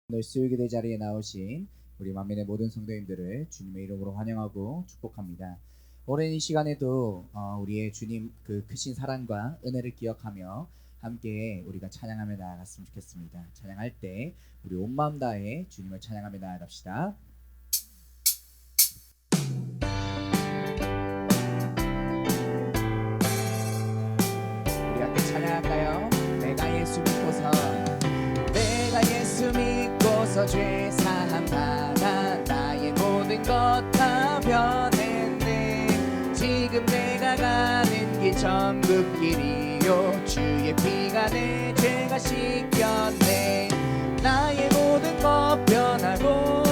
오늘 수요일기도 자리에 나오신 우리 만민의 모든 성도님들을 주님의 이름으로 환영하고 축복합니다. 오랜 이 시간에도 우리의 주님 그 크신 사랑과 은혜를 기억하며 함께 우리가 찬양하며 나아갔으면 좋겠습니다. 찬양할 때 우리 온 마음 다해 주님을 찬양하며 나아갑시다. 우리 함께 찬양할까요? 내가 예수 믿고서 죄 사함 받아 나의 모든 것 다 변했네. 지금 내가 가는 길 천국 길이요 주의 피가 내 죄가 씻겼네. 나의 모든 것 변하고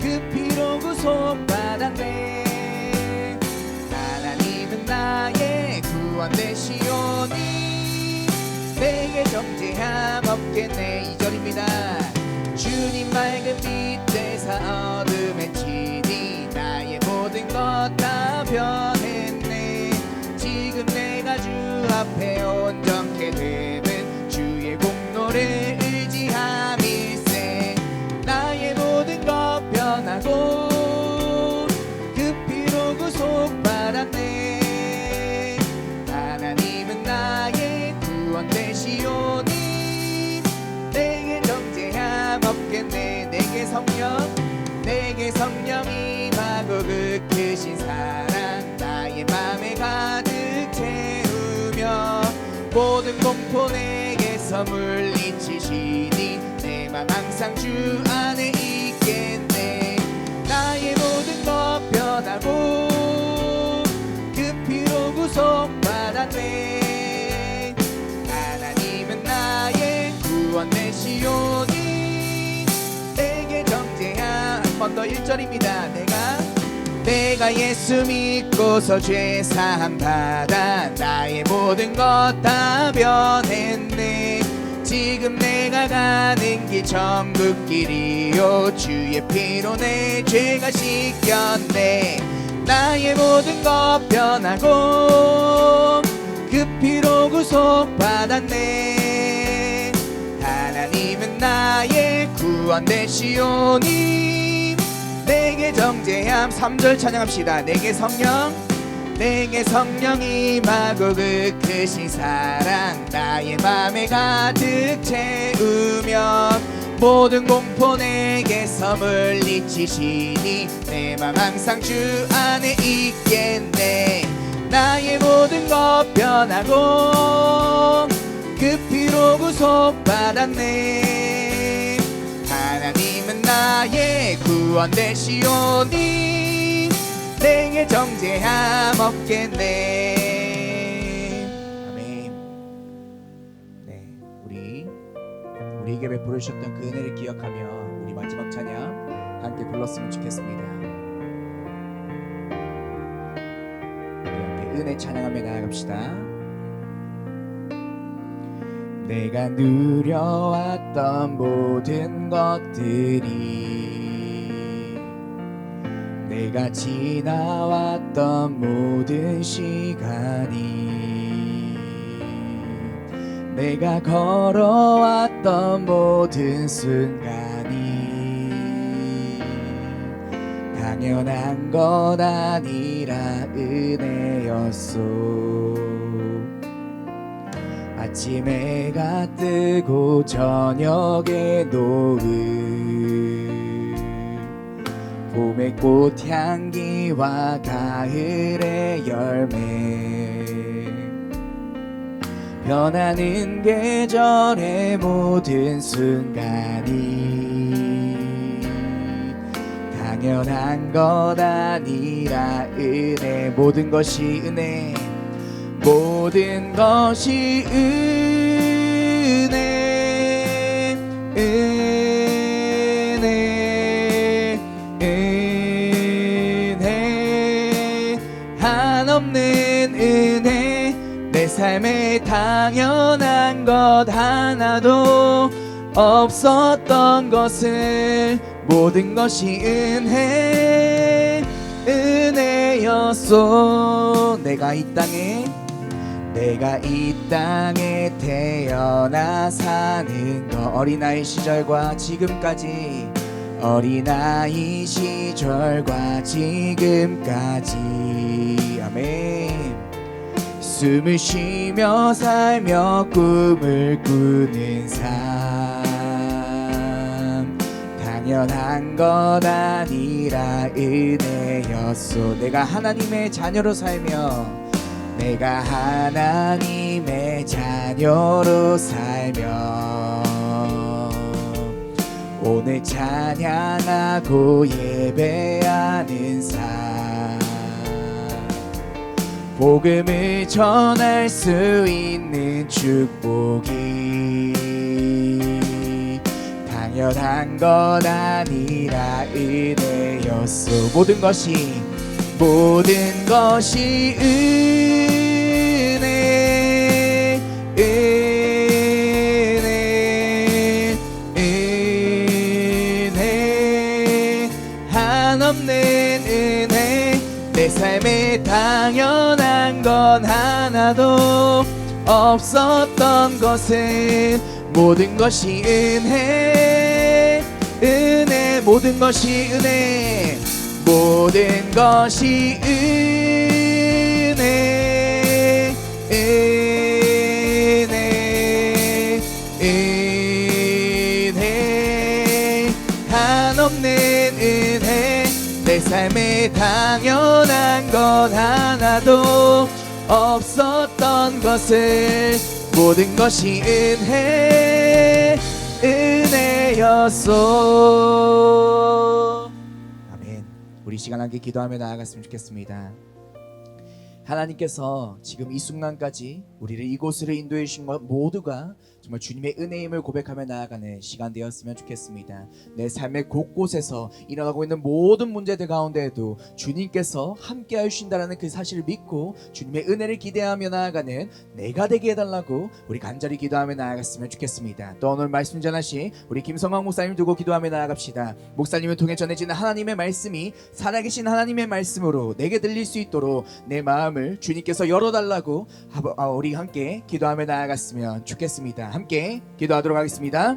그 피로 구속받았네. 하나님은 나의 구원 되시오니 내게 정죄함 없겠네. 2절입니다. 주님 맑은 빛에서 어둠에 치니 나의 모든 것 다 변했네. 지금 내가 주 앞에 온전케 되면 주의 공로를 의지함일세. 나의 모든 것 변하고 그 피로 구속받았네. 하나님은 나의 구원 되시오니 내게 정죄함 없겠네. 내게 성령 임하고 그 크신 사랑 나의 맘에 가득 채우며 모든 공포 내게서 물리치시니 내 맘 항상 주 안에 있겠네. 나의 모든 것 변하고 그 피로 구속받았네. 하나님은 나의 구원 되시오니 내게 정죄함. 한 번 더 1절입니다. 내가 예수 믿고서 죄 사함 받아 나의 모든 것 다 변했네. 지금 내가 가는 길 천국 길이요 주의 피로 내 죄가 씻겼네. 나의 모든 것 변하고 그 피로 구속받았네. 하나님은 나의 구원 되시오니 내게 정죄함. 3절 찬양합시다. 내게 성령 임하고 그 크신 사랑 나의 맘에 가득 채우며 모든 공포 내게서 물리치시니 내 맘 항상 주 안에 있겠네. 나의 모든 것 변하고 그 피로 구속받았네. 하나님은 나의 구원 되시오니 내게 정죄함 없겠네. 아멘. 네, 우리에게 베풀으셨던 그 은혜를 기억하며 우리 마지막 찬양 함께 불렀으면 좋겠습니다. 우리 함께 은혜 찬양하며 나아갑시다. 내가 누려왔던 모든 것들이 내가 지나왔던 모든 시간이 내가 걸어왔던 모든 순간이 당연한 건 아니라 은혜였소. 아침에 해가 뜨고 저녁에 노을 봄의 꽃향기와 가을의 열매 변하는 계절의 모든 순간이 당연한 것 아니라 은혜. 모든 것이 은혜. 모든 것이 은혜. 은혜. 은혜. 한없는 은혜. 내 삶에 당연한 것 하나도 없었던 것을 모든 것이 은혜. 은혜였소. 내가 이 땅에 태어나 사는 거 어린아이 시절과 지금까지 어린아이 시절과 지금까지 아멘. 숨을 쉬며 살며 꿈을 꾸는 삶 당연한 것 아니라 은혜였소. 내가 하나님의 자녀로 살며 내가 하나님의 자녀로 살며 오늘 찬양하고 예배하는 삶 복음을 전할 수 있는 축복이 당연한 것 아니라 은혜였소. 모든 것이 은혜 한없는 은혜 내 삶에 당연한 건 하나도 없었던 것은 모든 것이 은혜 모든 것이 은혜 모든 것이 은혜 한없는 은혜 내 삶에 당연한 건 하나도 없었던 것을 모든 것이 은혜였소. 아멘. 우리 시간 함께 기도하며 나아갔으면 좋겠습니다. 하나님께서 지금 이 순간까지 우리를 이곳으로 인도해 주신 것 모두가 정말 주님의 은혜임을 고백하며 나아가는 시간 되었으면 좋겠습니다. 내 삶의 곳곳에서 일어나고 있는 모든 문제들 가운데에도 주님께서 함께 하신다는 그 사실을 믿고 주님의 은혜를 기대하며 나아가는 내가 되게 해달라고 우리 간절히 기도하며 나아갔으면 좋겠습니다. 또 오늘 말씀 전하신 우리 김성광 목사님 두고 기도하며 나아갑시다. 목사님을 통해 전해지는 하나님의 말씀이 살아계신 하나님의 말씀으로 내게 들릴 수 있도록 내 마음을 주님께서 열어달라고 우리 함께 기도하며 나아갔으면 좋겠습니다. 함께 기도하도록 하겠습니다.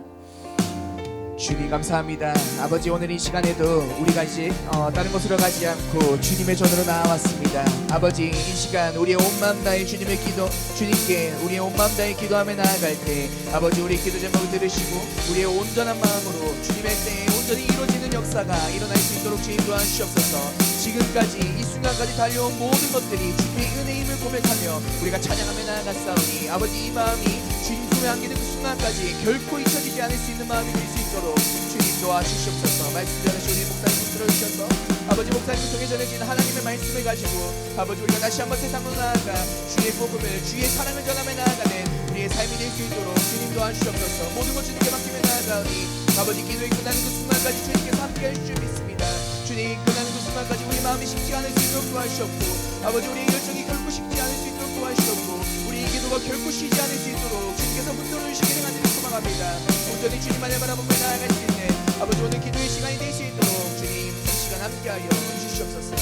주님 감사합니다. 아버지 오늘 이 시간에도 우리가 이제 다른 곳으로 가지 않고 주님의 전으로 나와왔습니다. 아버지 이 시간 우리의 온 마음 다해 주님의 기도 주님께 우리의 온 마음 다해 기도하며 나아갈 때 아버지 우리의 기도 제목을 들으시고 우리의 온전한 마음으로 주님의 때에 온전히 이루어지는 역사가 일어날 수 있도록 주님 도와주시옵소서. 지금까지 이 순간까지 달려온 모든 것들이 주님의 은혜임을 고백하며 우리가 찬양하며 나아갔사오니 아버지 이 마음이 주님 품에 안기는 그 순간까지 결코 잊혀지지 않을 수 있는 마음이 될 수 있도록 주님 도와주시옵소서. 말씀 전하신 우리 목사님 들어주셔서 아버지 목사님 통해 전해진 하나님의 말씀을 가지고 아버지 우리가 다시 한번 세상으로 나아가 주의 복음을 주의 사랑을 전하며 나아가는 우리의 삶이 될 수 있도록 주님 도와주시옵소서. 모든 것 주님께 맡기며 나아가오니 아버지 기도에 끝나는 그 순간까지 주님께서 함께 할 줄 믿습니다. 주님 끝나는 그 순간까지 우리 마음이 식지 않을 수 있도록 도와주시옵고 아버지 우리의 열정이 결코 식지 않을 수 있도록 도와주시옵고 우리의 기도가 결코 쉬지 않을 수 있도록 주님께서 붙들어 주시기를 간절히 소망합니다. 온전히 주님만을 바라보며 나아갈 수 있는 아버지 오늘 기도의 시간이 될 수 있도록 주님 이 시간 함께하여 주시옵소서.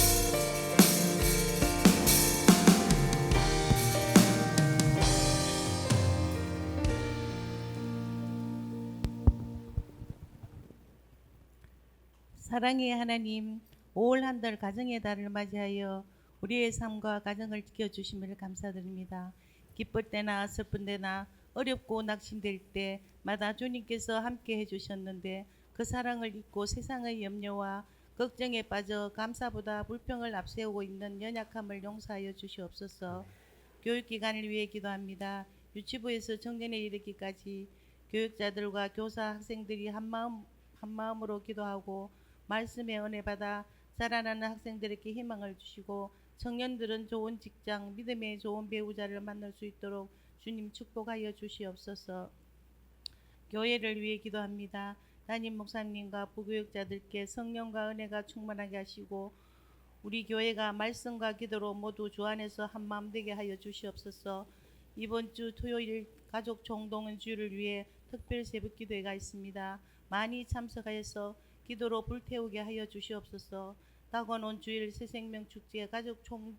사랑의 하나님, 5월 한 달 가정의 달을 맞이하여 우리의 삶과 가정을 지켜주심을 감사드립니다. 기쁠 때나 슬픈 때나 어렵고 낙심될 때마다 주님께서 함께 해주셨는데 그 사랑을 잊고 세상의 염려와 걱정에 빠져 감사보다 불평을 앞세우고 있는 연약함을 용서하여 주시옵소서. 교육기관을 위해 기도합니다. 유치부에서 청년에 이르기까지 교육자들과 교사, 학생들이 한마음으로 기도하고 말씀의 은혜 받아 자라나는 학생들에게 희망을 주시고 청년들은 좋은 직장, 믿음의 좋은 배우자를 만날 수 있도록 주님 축복하여 주시옵소서. 교회를 위해 기도합니다. 담임 목사님과 부교육자들께 성령과 은혜가 충만하게 하시고 우리 교회가 말씀과 기도로 모두 주 안에서 한마음 되게 하여 주시옵소서. 이번 주 토요일 가족 총동원 주일을 위해 특별 새벽 기도회가 있습니다. 많이 참석하여서 기도로 불태우게 하여 주시옵소서. 다가오는 주일 새생명 축제 가족 총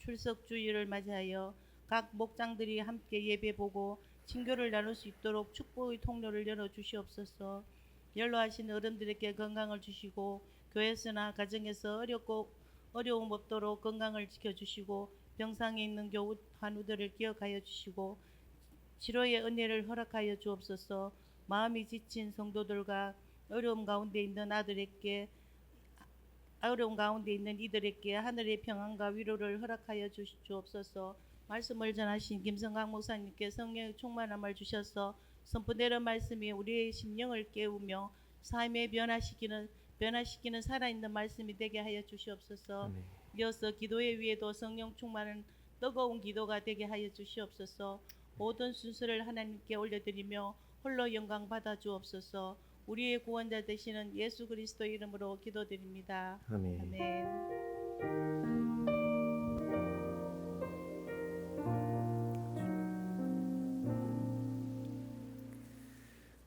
출석 주일을 맞이하여 각 목장들이 함께 예배 보고 친교를 나눌 수 있도록 축복의 통로를 열어 주시옵소서. 연로하신 어른들에게 건강을 주시고 교회에서나 가정에서 어려움 없도록 건강을 지켜주시고 병상에 있는 교우 환우들을 기억하여 주시고 치료의 은혜를 허락하여 주옵소서. 마음이 지친 성도들과 어려움 가운데 있는 이들에게 하늘의 평안과 위로를 허락하여 주옵소서. 말씀을 전하신 김성강 목사님께 성령의 충만함을 주셔서 선포되는 말씀이 우리의 심령을 깨우며 삶에 변화시키는 살아있는 말씀이 되게 하여 주시옵소서. 아멘. 이어서 기도의 위에도 성령 충만은 뜨거운 기도가 되게 하여 주시옵소서. 모든 순서를 하나님께 올려드리며 홀로 영광 받아 주옵소서. 우리의 구원자 되시는 예수 그리스도의 이름으로 기도드립니다. 아멘. 아멘.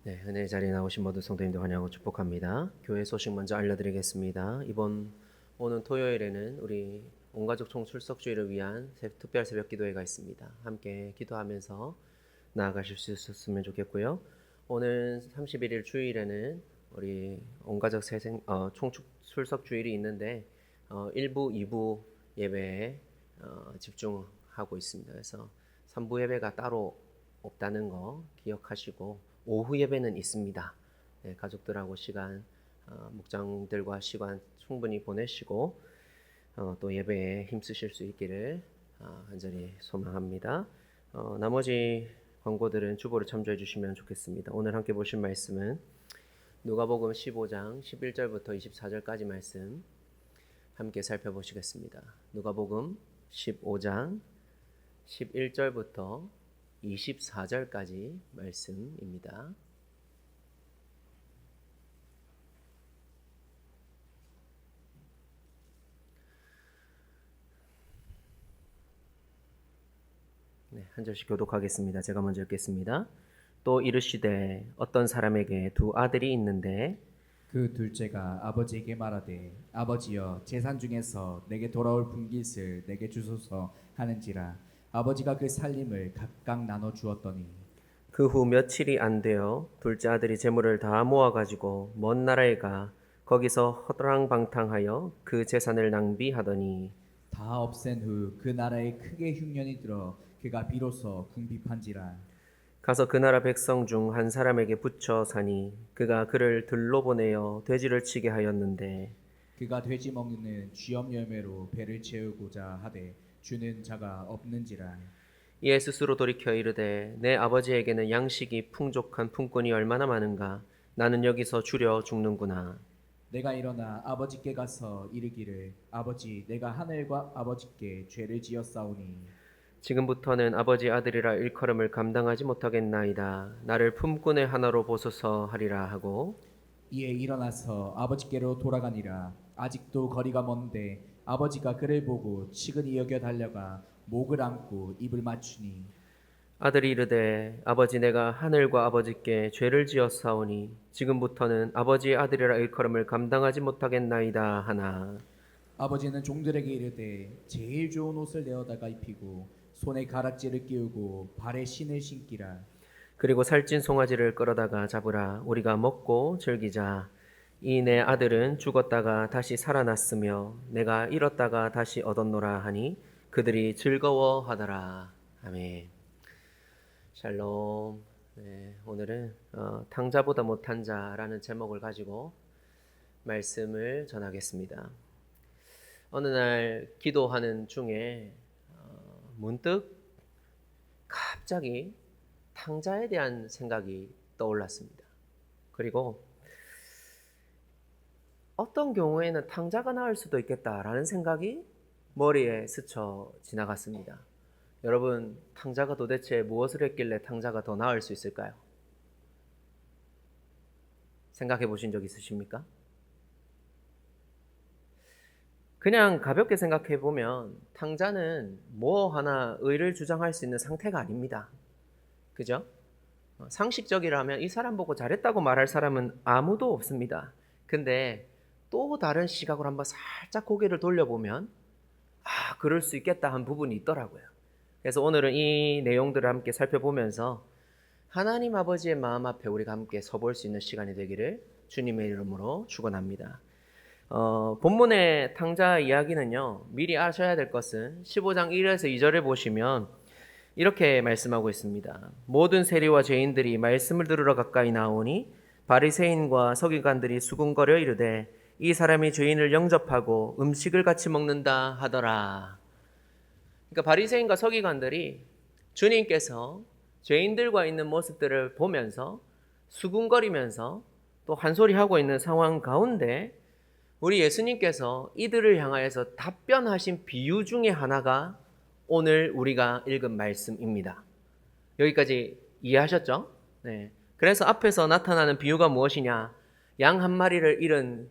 네, 은혜의 자리에 나오신 모든 성도님들 환영하고 축복합니다. 교회 소식 먼저 알려드리겠습니다. 이번 오는 토요일에는 우리 온가족 총출석 주일을 위한 특별 새벽 기도회가 있습니다. 함께 기도하면서 나아가실 수 있었으면 좋겠고요. 오늘 31일 주일에는 우리 온가족 총출석 주일이 있는데 1부, 2부 예배에 집중하고 있습니다. 그래서 3부 예배가 따로 없다는 거 기억하시고 오후 예배는 있습니다. 네, 가족들하고 시간, 목장들과 시간 충분히 보내시고 또 예배에 힘쓰실 수 있기를 간절히 소망합니다. 나머지 광고들은 주보를 참조해 주시면 좋겠습니다. 오늘 함께 보실 말씀은 누가복음 15장 11절부터 24절까지 말씀 함께 살펴보시겠습니다. 누가복음 15장 11절부터 24절까지 말씀입니다. 네, 한 절씩 교독하겠습니다. 제가 먼저 읽겠습니다. 또 이르시되 어떤 사람에게 두 아들이 있는데 그 둘째가 아버지에게 말하되 아버지여 재산 중에서 내게 돌아올 분깃을 내게 주소서 하는지라 아버지가 그 살림을 각각 나눠 주었더니 그 후 며칠이 안 되어 둘째 아들이 재물을 다 모아 가지고 먼 나라에 가 거기서 허랑방탕하여 그 재산을 낭비하더니 다 없앤 후 그 나라에 크게 흉년이 들어 그가 비로소 궁핍한지라 가서 그 나라 백성 중 한 사람에게 붙여 사니 그가 그를 들로 보내어 돼지를 치게 하였는데 그가 돼지 먹는 쥐염 열매로 배를 채우고자 하되 주는 자가 없는지라 이에 스스로 돌이켜 이르되 내 아버지에게는 양식이 풍족한 품꾼이 얼마나 많은가 나는 여기서 주려 죽는구나. 내가 일어나 아버지께 가서 이르기를 아버지 내가 하늘과 아버지께 죄를 지었사오니 지금부터는 아버지 아들이라 일컬음을 감당하지 못하겠나이다. 나를 품꾼의 하나로 보소서 하리라 하고 이에 일어나서 아버지께로 돌아가니라 아직도 거리가 먼데 아버지가 그를 보고 치근히 여겨 달려가 목을 안고 입을 맞추니 아들이 이르되 아버지 내가 하늘과 아버지께 죄를 지었사오니 지금부터는 아버지의 아들이라 일컬음을 감당하지 못하겠나이다 하나 아버지는 종들에게 이르되 제일 좋은 옷을 내어다가 입히고 손에 가락지를 끼우고 발에 신을 신기라 그리고 살찐 송아지를 끌어다가 잡으라 우리가 먹고 즐기자. 이 내 아들은 죽었다가 다시 살아났으며 내가 잃었다가 다시 얻었노라 하니 그들이 즐거워하더라. 아멘. 샬롬. 네, 오늘은 탕자보다 못한 자라는 제목을 가지고 말씀을 전하겠습니다. 어느 날 기도하는 중에 문득 갑자기 탕자에 대한 생각이 떠올랐습니다. 그리고 어떤 경우에는 탕자가 나을 수도 있겠다라는 생각이 머리에 스쳐 지나갔습니다. 여러분, 탕자가 도대체 무엇을 했길래 탕자가 더 나을 수 있을까요? 생각해 보신 적 있으십니까? 그냥 가볍게 생각해 보면 탕자는 뭐 하나 의를 주장할 수 있는 상태가 아닙니다. 그죠? 상식적이라면 이 사람 보고 잘했다고 말할 사람은 아무도 없습니다. 근데 또 다른 시각으로 한번 살짝 고개를 돌려보면 그럴 수 있겠다 한 부분이 있더라고요. 그래서 오늘은 이 내용들을 함께 살펴보면서 하나님 아버지의 마음 앞에 우리가 함께 서볼 수 있는 시간이 되기를 주님의 이름으로 축원합니다. 본문의 탕자 이야기는요, 미리 아셔야 될 것은 15장 1에서 2절을 보시면 이렇게 말씀하고 있습니다. 모든 세리와 죄인들이 말씀을 들으러 가까이 나오니 바리새인과 서기관들이 수군거려 이르되 이 사람이 죄인을 영접하고 음식을 같이 먹는다 하더라. 그러니까 바리새인과 서기관들이 주님께서 죄인들과 있는 모습들을 보면서 수군거리면서 또 한 소리 하고 있는 상황 가운데 우리 예수님께서 이들을 향하여서 답변하신 비유 중에 하나가 오늘 우리가 읽은 말씀입니다. 여기까지 이해하셨죠? 네. 그래서 앞에서 나타나는 비유가 무엇이냐? 양 한 마리를 잃은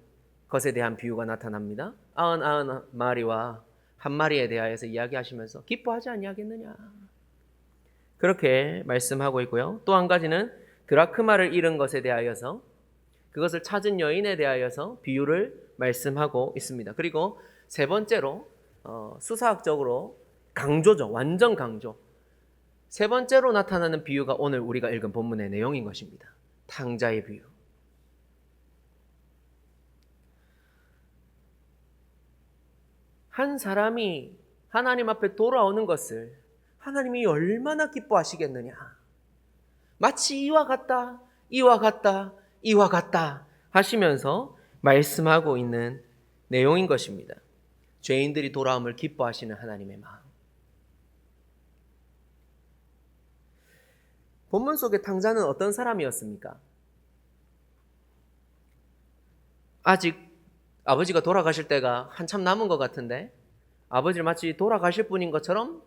것에 대한 비유가 나타납니다. 99마리와 한 마리에 대하여서 이야기하시면서 기뻐하지 아니하겠느냐? 그렇게 말씀하고 있고요. 또 한 가지는 드라크마를 잃은 것에 대하여서 그것을 찾은 여인에 대하여서 비유를 말씀하고 있습니다. 그리고 세 번째로 수사학적으로 강조죠. 완전 강조. 세 번째로 나타나는 비유가 오늘 우리가 읽은 본문의 내용인 것입니다. 탕자의 비유. 한 사람이 하나님 앞에 돌아오는 것을 하나님이 얼마나 기뻐하시겠느냐. 마치 이와 같다, 이와 같다, 이와 같다 하시면서 말씀하고 있는 내용인 것입니다. 죄인들이 돌아옴을 기뻐하시는 하나님의 마음. 본문 속의 탕자는 어떤 사람이었습니까? 아직 아버지가 돌아가실 때가 한참 남은 것 같은데 아버지를 마치 돌아가실 분인 것처럼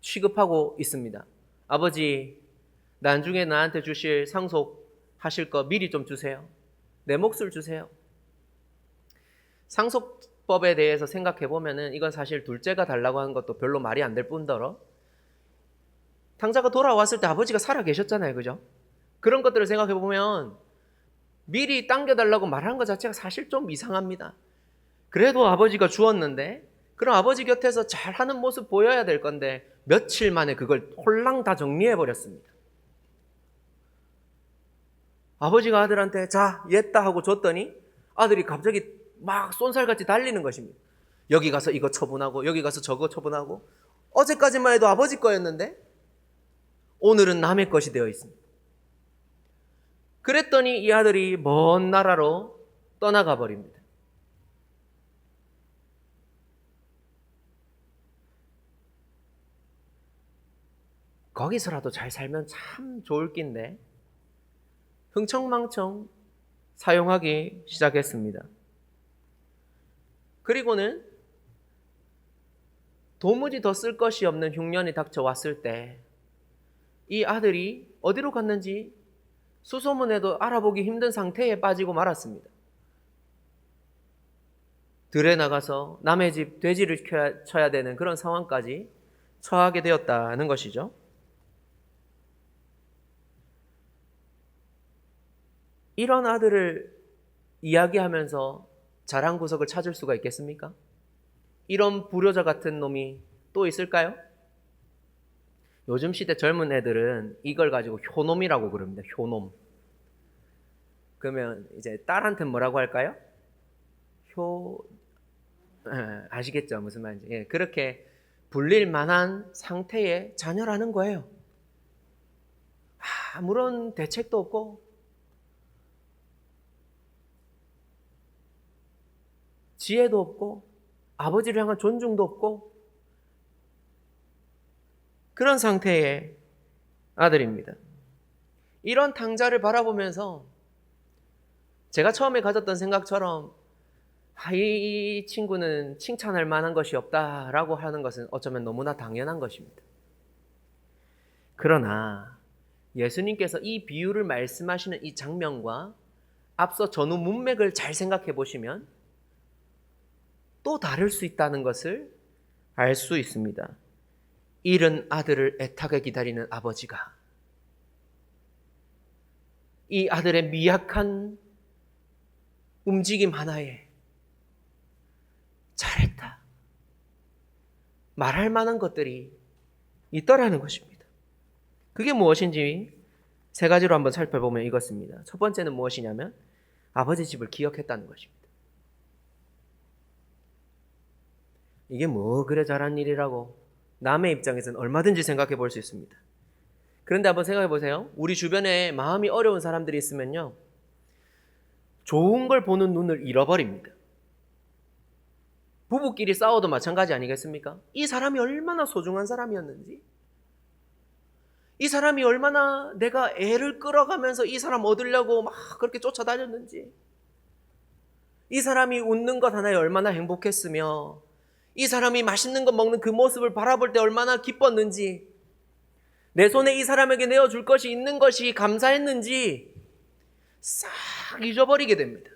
취급하고 있습니다. 아버지, 나중에 나한테 주실 상속하실 거 미리 좀 주세요. 내 몫을 주세요. 상속법에 대해서 생각해 보면은 이건 사실 둘째가 달라고 하는 것도 별로 말이 안 될 뿐더러 탕자가 돌아왔을 때 아버지가 살아 계셨잖아요. 그죠? 그런 것들을 생각해 보면 미리 당겨달라고 말하는 것 자체가 사실 좀 이상합니다. 그래도 아버지가 주었는데 그럼 아버지 곁에서 잘하는 모습 보여야 될 건데 며칠 만에 그걸 홀랑 다 정리해 버렸습니다. 아버지가 아들한테 자, 옛다 하고 줬더니 아들이 갑자기 막 쏜살같이 달리는 것입니다. 여기 가서 이거 처분하고 여기 가서 저거 처분하고 어제까지만 해도 아버지 거였는데 오늘은 남의 것이 되어 있습니다. 그랬더니 이 아들이 먼 나라로 떠나가 버립니다. 거기서라도 잘 살면 참 좋을 낀데 흥청망청 사용하기 시작했습니다. 그리고는 도무지 더 쓸 것이 없는 흉년이 닥쳐왔을 때 이 아들이 어디로 갔는지 수소문해도 알아보기 힘든 상태에 빠지고 말았습니다. 들에 나가서 남의 집 돼지를 쳐야 되는 그런 상황까지 처하게 되었다는 것이죠. 이런 아들을 이야기하면서 자랑 구석을 찾을 수가 있겠습니까? 이런 불효자 같은 놈이 또 있을까요? 요즘 시대 젊은 애들은 이걸 가지고 효놈이라고 그럽니다. 효놈. 그러면 이제 딸한테 뭐라고 할까요? 아시겠죠? 무슨 말인지. 예, 그렇게 불릴 만한 상태의 자녀라는 거예요. 아무런 대책도 없고 지혜도 없고 아버지를 향한 존중도 없고 그런 상태의 아들입니다. 이런 탕자를 바라보면서 제가 처음에 가졌던 생각처럼 이 친구는 칭찬할 만한 것이 없다라고 하는 것은 어쩌면 너무나 당연한 것입니다. 그러나 예수님께서 이 비유를 말씀하시는 이 장면과 앞서 전후 문맥을 잘 생각해 보시면 또 다를 수 있다는 것을 알 수 있습니다. 잃은 아들을 애타게 기다리는 아버지가 이 아들의 미약한 움직임 하나에 잘했다 말할 만한 것들이 있더라는 것입니다. 그게 무엇인지 세 가지로 한번 살펴보면 이것입니다. 첫 번째는 무엇이냐면 아버지 집을 기억했다는 것입니다. 이게 뭐 그래 잘한 일이라고 남의 입장에서는 얼마든지 생각해 볼 수 있습니다. 그런데 한번 생각해 보세요. 우리 주변에 마음이 어려운 사람들이 있으면요, 좋은 걸 보는 눈을 잃어버립니다. 부부끼리 싸워도 마찬가지 아니겠습니까? 이 사람이 얼마나 소중한 사람이었는지, 이 사람이 얼마나 내가 애를 끌어가면서 이 사람 얻으려고 막 그렇게 쫓아다녔는지, 이 사람이 웃는 것 하나에 얼마나 행복했으며, 이 사람이 맛있는 거 먹는 그 모습을 바라볼 때 얼마나 기뻤는지, 내 손에 이 사람에게 내어줄 것이 있는 것이 감사했는지 싹 잊어버리게 됩니다.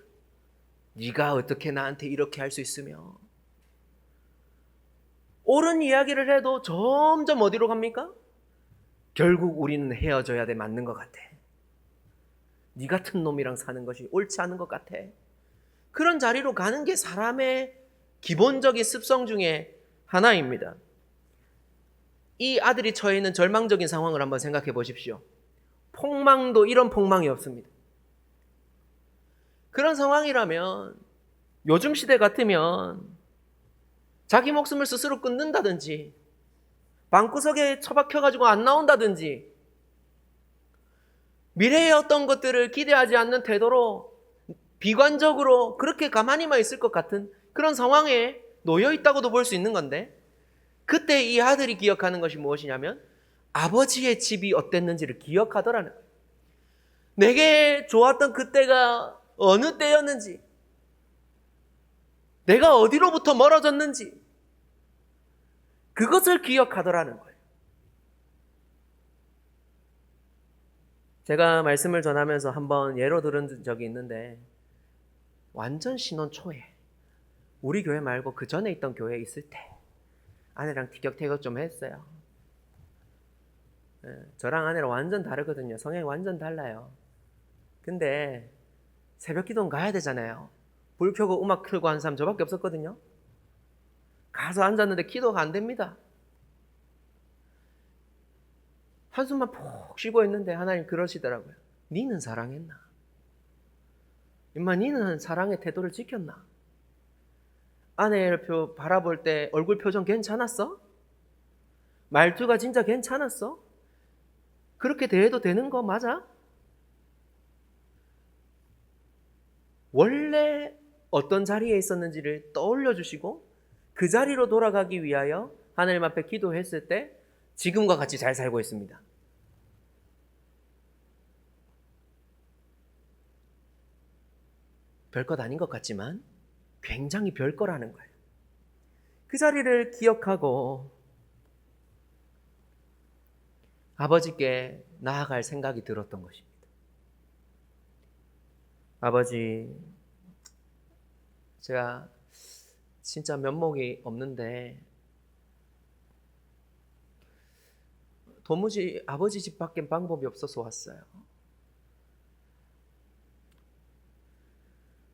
네가 어떻게 나한테 이렇게 할 수 있으며. 옳은 이야기를 해도 점점 어디로 갑니까? 결국 우리는 헤어져야 돼, 맞는 것 같아. 네 같은 놈이랑 사는 것이 옳지 않은 것 같아. 그런 자리로 가는 게 사람의 기본적인 습성 중에 하나입니다. 이 아들이 처해 있는 절망적인 상황을 한번 생각해 보십시오. 폭망도 이런 폭망이 없습니다. 그런 상황이라면 요즘 시대 같으면 자기 목숨을 스스로 끊는다든지, 방구석에 처박혀가지고 안 나온다든지, 미래의 어떤 것들을 기대하지 않는 태도로 비관적으로 그렇게 가만히만 있을 것 같은 그런 상황에 놓여 있다고도 볼 수 있는 건데, 그때 이 아들이 기억하는 것이 무엇이냐면 아버지의 집이 어땠는지를 기억하더라는 거예요. 내게 좋았던 그때가 어느 때였는지, 내가 어디로부터 멀어졌는지, 그것을 기억하더라는 거예요. 제가 말씀을 전하면서 한번 예로 들은 적이 있는데, 완전 신혼 초에 우리 교회 말고 그 전에 있던 교회에 있을 때 아내랑 티격태격 좀 했어요. 저랑 아내랑 완전 다르거든요. 성향이 완전 달라요. 근데 새벽 기도는 가야 되잖아요. 불 켜고 음악 틀고 하는 사람 저밖에 없었거든요. 가서 앉았는데 기도가 안 됩니다. 한숨만 푹 쉬고 있는데 하나님 그러시더라고요. 니는 사랑했나? 임마, 니는 사랑의 태도를 지켰나? 아내를 바라볼 때 얼굴 표정 괜찮았어? 말투가 진짜 괜찮았어? 그렇게 대해도 되는 거 맞아? 원래 어떤 자리에 있었는지를 떠올려 주시고 그 자리로 돌아가기 위하여 하나님 앞에 기도했을 때 지금과 같이 잘 살고 있습니다. 별것 아닌 것 같지만 굉장히 별거라는 거예요. 그 자리를 기억하고 아버지께 나아갈 생각이 들었던 것입니다. 아버지, 제가 진짜 면목이 없는데 도무지 아버지 집 밖엔 방법이 없어서 왔어요.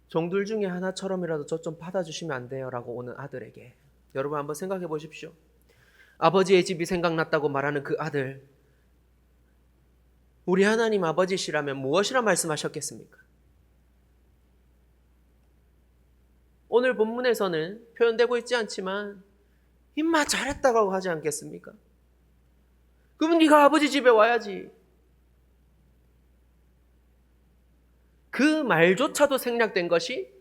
종들 중에 하나처럼이라도 저 좀 받아주시면 안 돼요? 라고 오는 아들에게, 여러분 한번 생각해 보십시오. 아버지의 집이 생각났다고 말하는 그 아들, 우리 하나님 아버지시라면 무엇이라 말씀하셨겠습니까? 오늘 본문에서는 표현되고 있지 않지만 임마 잘했다고 하지 않겠습니까? 그럼 네가 아버지 집에 와야지. 그 말조차도 생략된 것이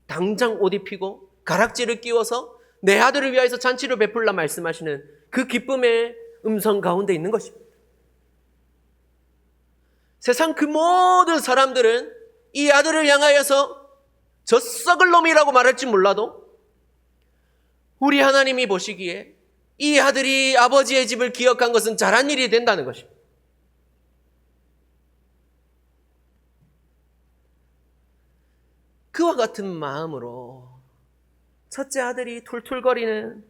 당장 옷 입히고 가락지를 끼워서 내 아들을 위하여서 잔치를 베풀라 말씀하시는 그 기쁨의 음성 가운데 있는 것입니다. 세상 그 모든 사람들은 이 아들을 향하여서 저 썩을 놈이라고 말할지 몰라도 우리 하나님이 보시기에 이 아들이 아버지의 집을 기억한 것은 잘한 일이 된다는 것입니다. 그와 같은 마음으로 첫째 아들이 툴툴거리는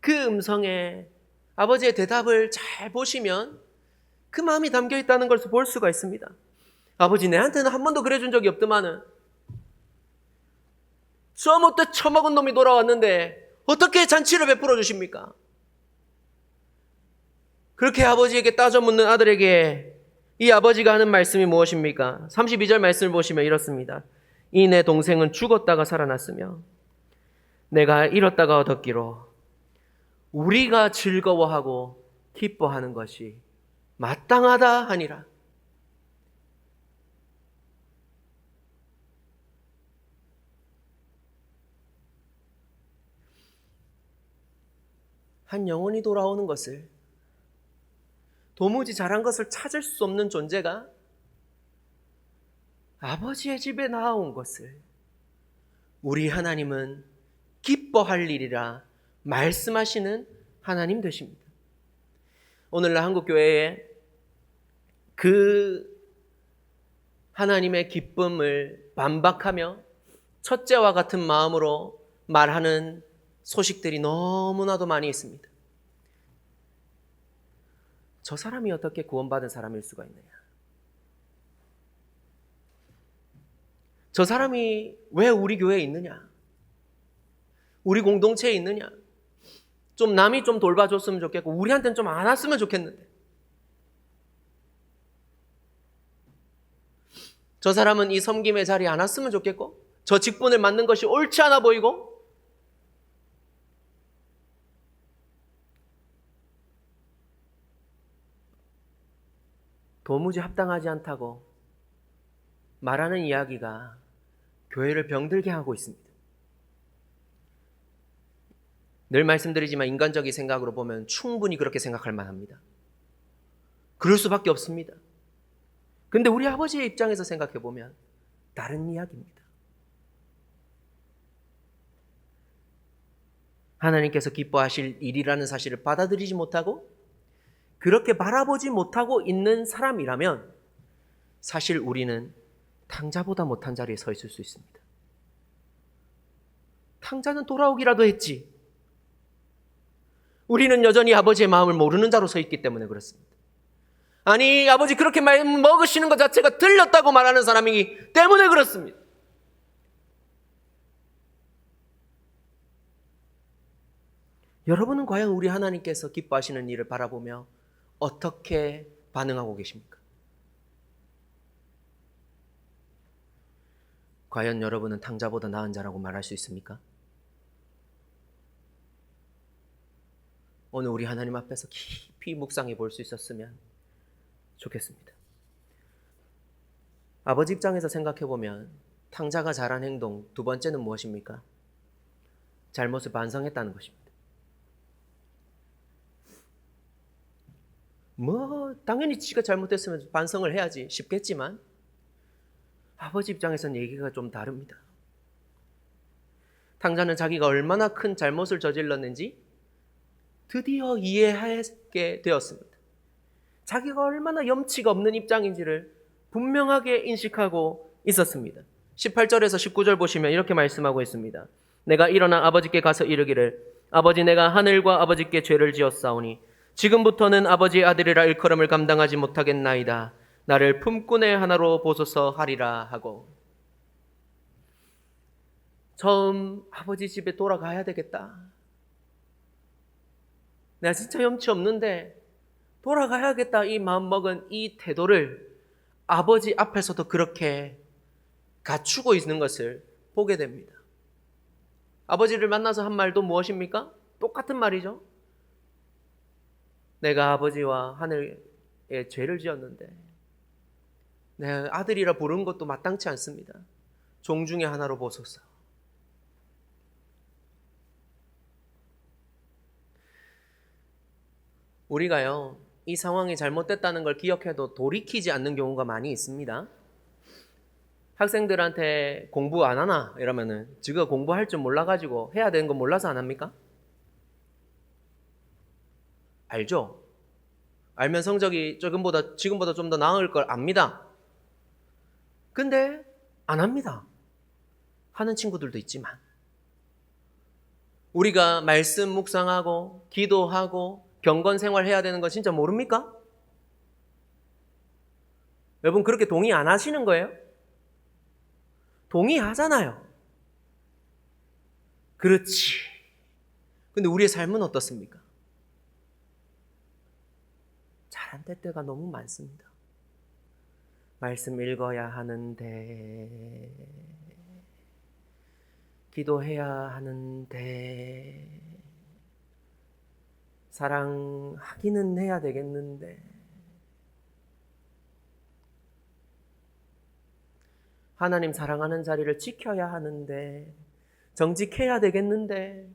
그 음성에 아버지의 대답을 잘 보시면 그 마음이 담겨 있다는 것을 볼 수가 있습니다. 아버지, 내한테는 한 번도 그래준 적이 없더만은 저 못돼 처먹은 놈이 돌아왔는데 어떻게 잔치를 베풀어 주십니까? 그렇게 아버지에게 따져 묻는 아들에게 이 아버지가 하는 말씀이 무엇입니까? 32절 말씀을 보시면 이렇습니다. 이 내 동생은 죽었다가 살아났으며 내가 잃었다가 얻었기로 우리가 즐거워하고 기뻐하는 것이 마땅하다 하니라. 한 영혼이 돌아오는 것을, 도무지 잘한 것을 찾을 수 없는 존재가 아버지의 집에 나아온 것을 우리 하나님은 기뻐할 일이라 말씀하시는 하나님 되십니다. 오늘날 한국교회에 그 하나님의 기쁨을 반박하며 첫째와 같은 마음으로 말하는 소식들이 너무나도 많이 있습니다. 저 사람이 어떻게 구원받은 사람일 수가 있느냐? 저 사람이 왜 우리 교회에 있느냐? 우리 공동체에 있느냐? 좀 남이 좀 돌봐줬으면 좋겠고 우리한테는 좀 안 왔으면 좋겠는데 저 사람은 이 섬김의 자리에 안 왔으면 좋겠고 저 직분을 맡는 것이 옳지 않아 보이고 도무지 합당하지 않다고 말하는 이야기가 교회를 병들게 하고 있습니다. 늘 말씀드리지만 인간적인 생각으로 보면 충분히 그렇게 생각할 만합니다. 그럴 수밖에 없습니다. 근데 우리 아버지의 입장에서 생각해 보면 다른 이야기입니다. 하나님께서 기뻐하실 일이라는 사실을 받아들이지 못하고 그렇게 바라보지 못하고 있는 사람이라면 사실 우리는 탕자보다 못한 자리에 서 있을 수 있습니다. 탕자는 돌아오기라도 했지. 우리는 여전히 아버지의 마음을 모르는 자로 서 있기 때문에 그렇습니다. 아니, 아버지 그렇게 먹으시는 것 자체가 들렸다고 말하는 사람이기 때문에 그렇습니다. 여러분은 과연 우리 하나님께서 기뻐하시는 일을 바라보며 어떻게 반응하고 계십니까? 과연 여러분은 탕자보다 나은 자라고 말할 수 있습니까? 오늘 우리 하나님 앞에서 깊이 묵상해 볼 수 있었으면 좋겠습니다. 아버지 입장에서 생각해 보면 탕자가 잘한 행동 두 번째는 무엇입니까? 잘못을 반성했다는 것입니다. 당연히 지가 잘못했으면 반성을 해야지 싶겠지만 아버지 입장에서는 얘기가 좀 다릅니다. 탕자는 자기가 얼마나 큰 잘못을 저질렀는지 드디어 이해하게 되었습니다. 자기가 얼마나 염치가 없는 입장인지를 분명하게 인식하고 있었습니다. 18절에서 19절 보시면 이렇게 말씀하고 있습니다. 내가 일어나 아버지께 가서 이르기를 아버지 내가 하늘과 아버지께 죄를 지었사오니 지금부터는 아버지의 아들이라 일컬음을 감당하지 못하겠나이다. 나를 품꾼의 하나로 보소서 하리라 하고 처음 아버지 집에 돌아가야 되겠다. 내가 진짜 염치 없는데 돌아가야겠다 이 마음먹은 이 태도를 아버지 앞에서도 그렇게 갖추고 있는 것을 보게 됩니다. 아버지를 만나서 한 말도 무엇입니까? 똑같은 말이죠. 내가 아버지와 하늘에 죄를 지었는데 내 아들이라 부른 것도 마땅치 않습니다. 종 중에 하나로 보소서. 우리가요, 이 상황이 잘못됐다는 걸 기억해도 돌이키지 않는 경우가 많이 있습니다. 학생들한테 공부 안 하나? 이러면은 지가 공부할 줄 몰라가지고 해야 되는 거 몰라서 안 합니까? 알죠? 알면 성적이 지금보다 좀 더 나을 걸 압니다. 근데 안 합니다. 하는 친구들도 있지만 우리가 말씀 묵상하고 기도하고 경건 생활 해야 되는 거 진짜 모릅니까? 여러분 그렇게 동의 안 하시는 거예요? 동의하잖아요. 그렇지. 근데 우리의 삶은 어떻습니까? 안 될 때가 너무 많습니다. 말씀 읽어야 하는데, 기도해야 하는데, 사랑하기는 해야 되겠는데, 하나님 사랑하는 자리를 지켜야 하는데, 정직해야 되겠는데,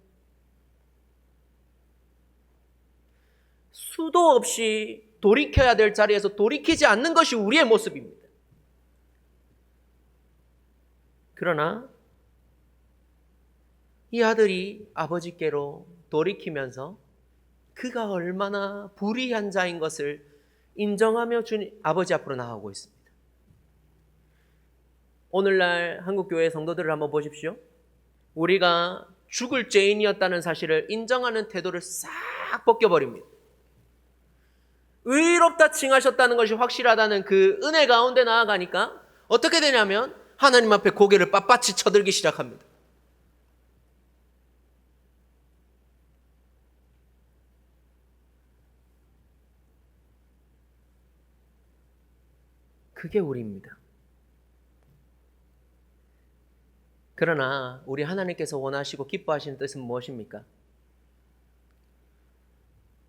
수도 없이 돌이켜야 될 자리에서 돌이키지 않는 것이 우리의 모습입니다. 그러나 이 아들이 아버지께로 돌이키면서 그가 얼마나 불의한 자인 것을 인정하며 아버지 앞으로 나아가고 있습니다. 오늘날 한국교회 성도들을 한번 보십시오. 우리가 죽을 죄인이었다는 사실을 인정하는 태도를 싹 벗겨버립니다. 의롭다 칭하셨다는 것이 확실하다는 그 은혜 가운데 나아가니까 어떻게 되냐면 하나님 앞에 고개를 빳빳이 쳐들기 시작합니다. 그게 우리입니다. 그러나 우리 하나님께서 원하시고 기뻐하시는 뜻은 무엇입니까?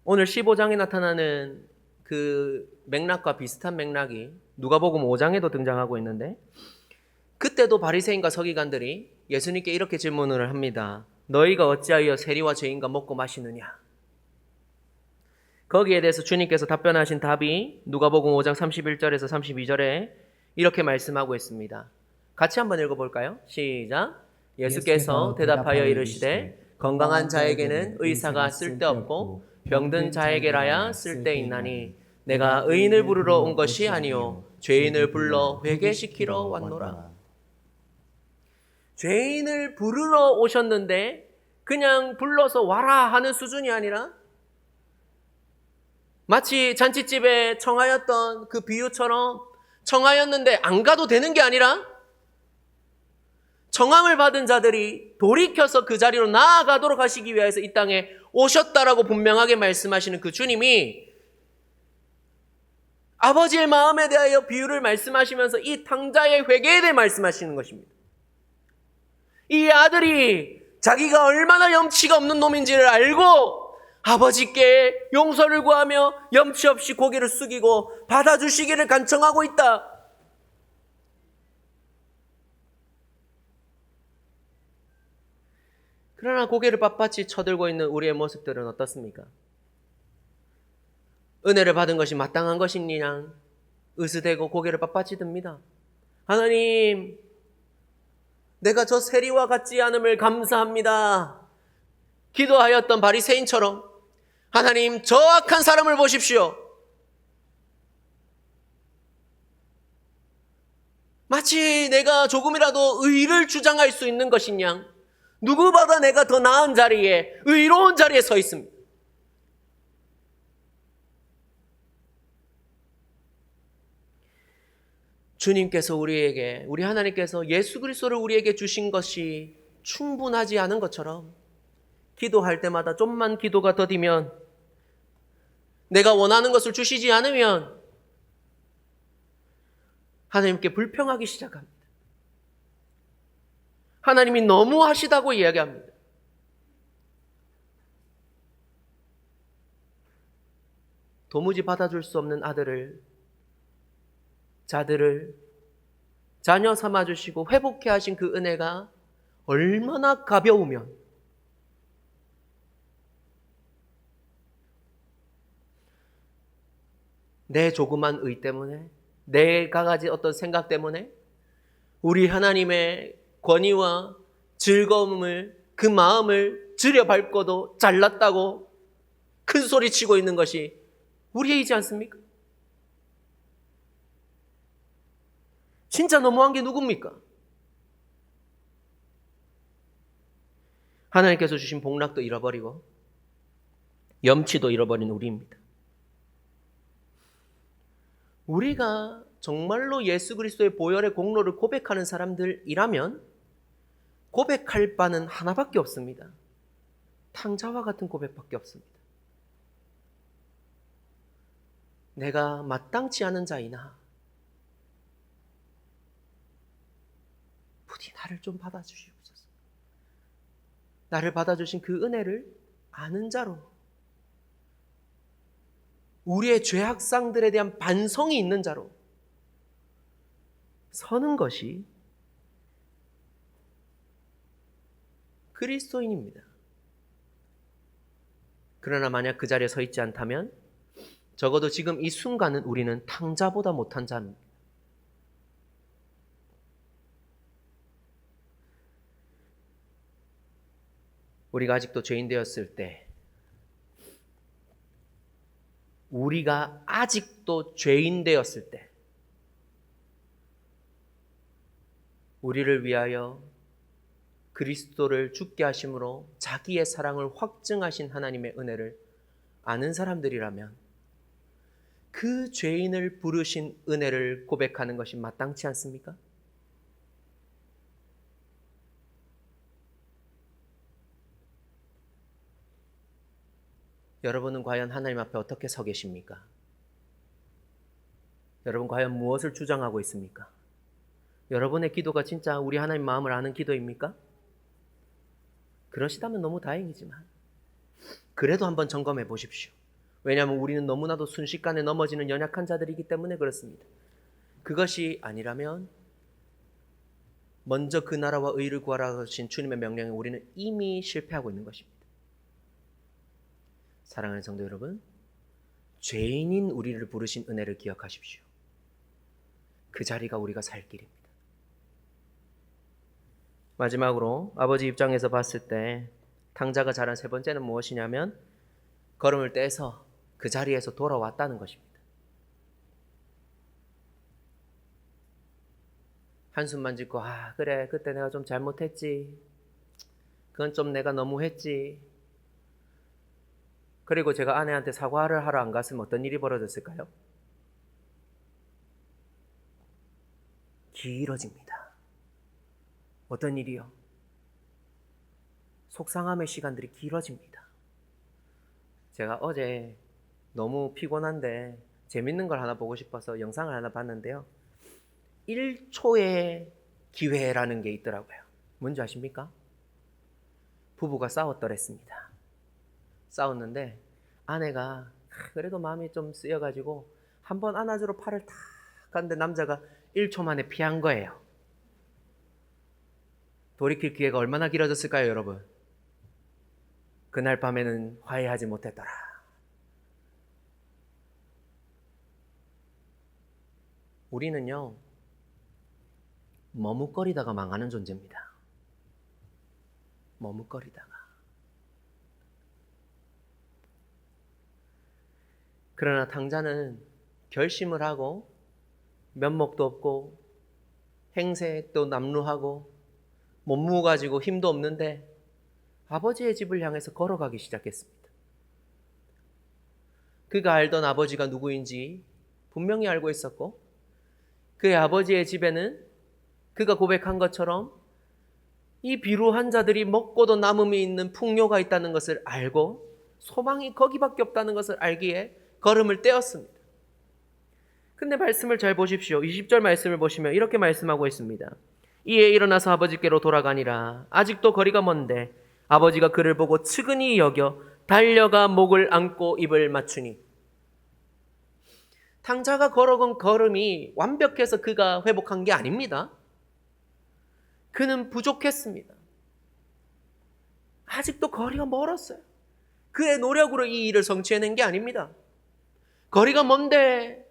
오늘 15장에 나타나는 그 맥락과 비슷한 맥락이 누가복음 5장에도 등장하고 있는데, 그때도 바리새인과 서기관들이 예수님께 이렇게 질문을 합니다. 너희가 어찌하여 세리와 죄인과 먹고 마시느냐? 거기에 대해서 주님께서 답변하신 답이 누가복음 5장 31절에서 32절에 이렇게 말씀하고 있습니다. 같이 한번 읽어볼까요? 시작. 예수께서 대답하여 이르시되 건강한 자에게는 의사가 쓸데없고 병든 자에게라야 쓸데있나니 내가 의인을 부르러 온 것이 아니요 죄인을 불러 회개시키러 왔노라. 죄인을 부르러 오셨는데 그냥 불러서 와라 하는 수준이 아니라 마치 잔치집에 청하였던 그 비유처럼 청하였는데 안 가도 되는 게 아니라 청함을 받은 자들이 돌이켜서 그 자리로 나아가도록 하시기 위해서 이 땅에 오셨다라고 분명하게 말씀하시는 그 주님이 아버지의 마음에 대하여 비유를 말씀하시면서 이 탕자의 회개에 대해 말씀하시는 것입니다. 이 아들이 자기가 얼마나 염치가 없는 놈인지를 알고 아버지께 용서를 구하며 염치 없이 고개를 숙이고 받아주시기를 간청하고 있다. 그러나 고개를 빳빳이 쳐들고 있는 우리의 모습들은 어떻습니까? 은혜를 받은 것이 마땅한 것이냐? 으스대고 고개를 빳빳이 듭니다. 하나님, 내가 저 세리와 같지 않음을 감사합니다. 기도하였던 바리새인처럼 하나님, 저 악한 사람을 보십시오. 마치 내가 조금이라도 의를 주장할 수 있는 것이냐? 누구보다 내가 더 나은 자리에, 의로운 자리에 서 있습니다. 주님께서 우리에게, 우리 하나님께서 예수 그리스도를 우리에게 주신 것이 충분하지 않은 것처럼 기도할 때마다 좀만 기도가 더디면, 내가 원하는 것을 주시지 않으면 하나님께 불평하기 시작합니다. 하나님이 너무 하시다고 이야기합니다. 도무지 받아줄 수 없는 자들을 자녀 삼아주시고 회복해 하신 그 은혜가 얼마나 가벼우면 내 조그만 의 때문에, 내가 가진 어떤 생각 때문에 우리 하나님의 권위와 즐거움을, 그 마음을 들여밟고도 잘났다고 큰 소리 치고 있는 것이 우리의 이지 않습니까? 진짜 너무한 게 누굽니까? 하나님께서 주신 복락도 잃어버리고 염치도 잃어버린 우리입니다. 우리가 정말로 예수 그리스도의 보혈의 공로를 고백하는 사람들이라면 고백할 바는 하나밖에 없습니다. 탕자와 같은 고백밖에 없습니다. 내가 마땅치 않은 자이나 부디 나를 좀 받아주시옵소서. 나를 받아주신 그 은혜를 아는 자로, 우리의 죄악상들에 대한 반성이 있는 자로 서는 것이 그리스도인입니다. 그러나 만약 그 자리에 서 있지 않다면 적어도 지금 이 순간은 우리는 탕자보다 못한 자입니다. 우리가 아직도 죄인 되었을 때, 우리가 아직도 죄인 되었을 때, 우리를 위하여 그리스도를 죽게 하심으로 자기의 사랑을 확증하신 하나님의 은혜를 아는 사람들이라면 그 죄인을 부르신 은혜를 고백하는 것이 마땅치 않습니까? 여러분은 과연 하나님 앞에 어떻게 서 계십니까? 여러분 과연 무엇을 주장하고 있습니까? 여러분의 기도가 진짜 우리 하나님 마음을 아는 기도입니까? 그러시다면 너무 다행이지만 그래도 한번 점검해 보십시오. 왜냐하면 우리는 너무나도 순식간에 넘어지는 연약한 자들이기 때문에 그렇습니다. 그것이 아니라면 먼저 그 나라와 의를 구하라 하신 주님의 명령에 우리는 이미 실패하고 있는 것입니다. 사랑하는 성도 여러분, 죄인인 우리를 부르신 은혜를 기억하십시오. 그 자리가 우리가 살 길입니다. 마지막으로 아버지 입장에서 봤을 때 탕자가 잘한 세 번째는 무엇이냐면 걸음을 떼서 그 자리에서 돌아왔다는 것입니다. 한숨만 짓고 그래 그때 내가 좀 잘못했지, 그건 좀 내가 너무 했지, 그리고 제가 아내한테 사과를 하러 안 갔으면 어떤 일이 벌어졌을까요? 길어집니다. 어떤 일이요? 속상함의 시간들이 길어집니다. 제가 어제 너무 피곤한데 재밌는 걸 하나 보고 싶어서 영상을 하나 봤는데요. 1초의 기회라는 게 있더라고요. 뭔지 아십니까? 부부가 싸웠더랬습니다. 싸웠는데 아내가 그래도 마음이 좀 쓰여가지고 한번 안아주러 팔을 탁 갔는데 남자가 1초 만에 피한 거예요. 돌이킬 기회가 얼마나 길어졌을까요, 여러분? 그날 밤에는 화해하지 못했더라. 우리는요, 머뭇거리다가 망하는 존재입니다. 머뭇거리다가. 그러나 탕자는 결심을 하고 면목도 없고 행세도 남루하고 몸무 가지고 힘도 없는데 아버지의 집을 향해서 걸어가기 시작했습니다. 그가 알던 아버지가 누구인지 분명히 알고 있었고 그의 아버지의 집에는 그가 고백한 것처럼 이 비루한 자들이 먹고도 남음이 있는 풍요가 있다는 것을 알고 소망이 거기밖에 없다는 것을 알기에 걸음을 떼었습니다. 근데 말씀을 잘 보십시오. 20절 말씀을 보시면 이렇게 말씀하고 있습니다. 이에 일어나서 아버지께로 돌아가니라. 아직도 거리가 먼데 아버지가 그를 보고 측은히 여겨 달려가 목을 안고 입을 맞추니. 탕자가 걸어간 걸음이 완벽해서 그가 회복한 게 아닙니다. 그는 부족했습니다. 아직도 거리가 멀었어요. 그의 노력으로 이 일을 성취해낸 게 아닙니다. 거리가 먼데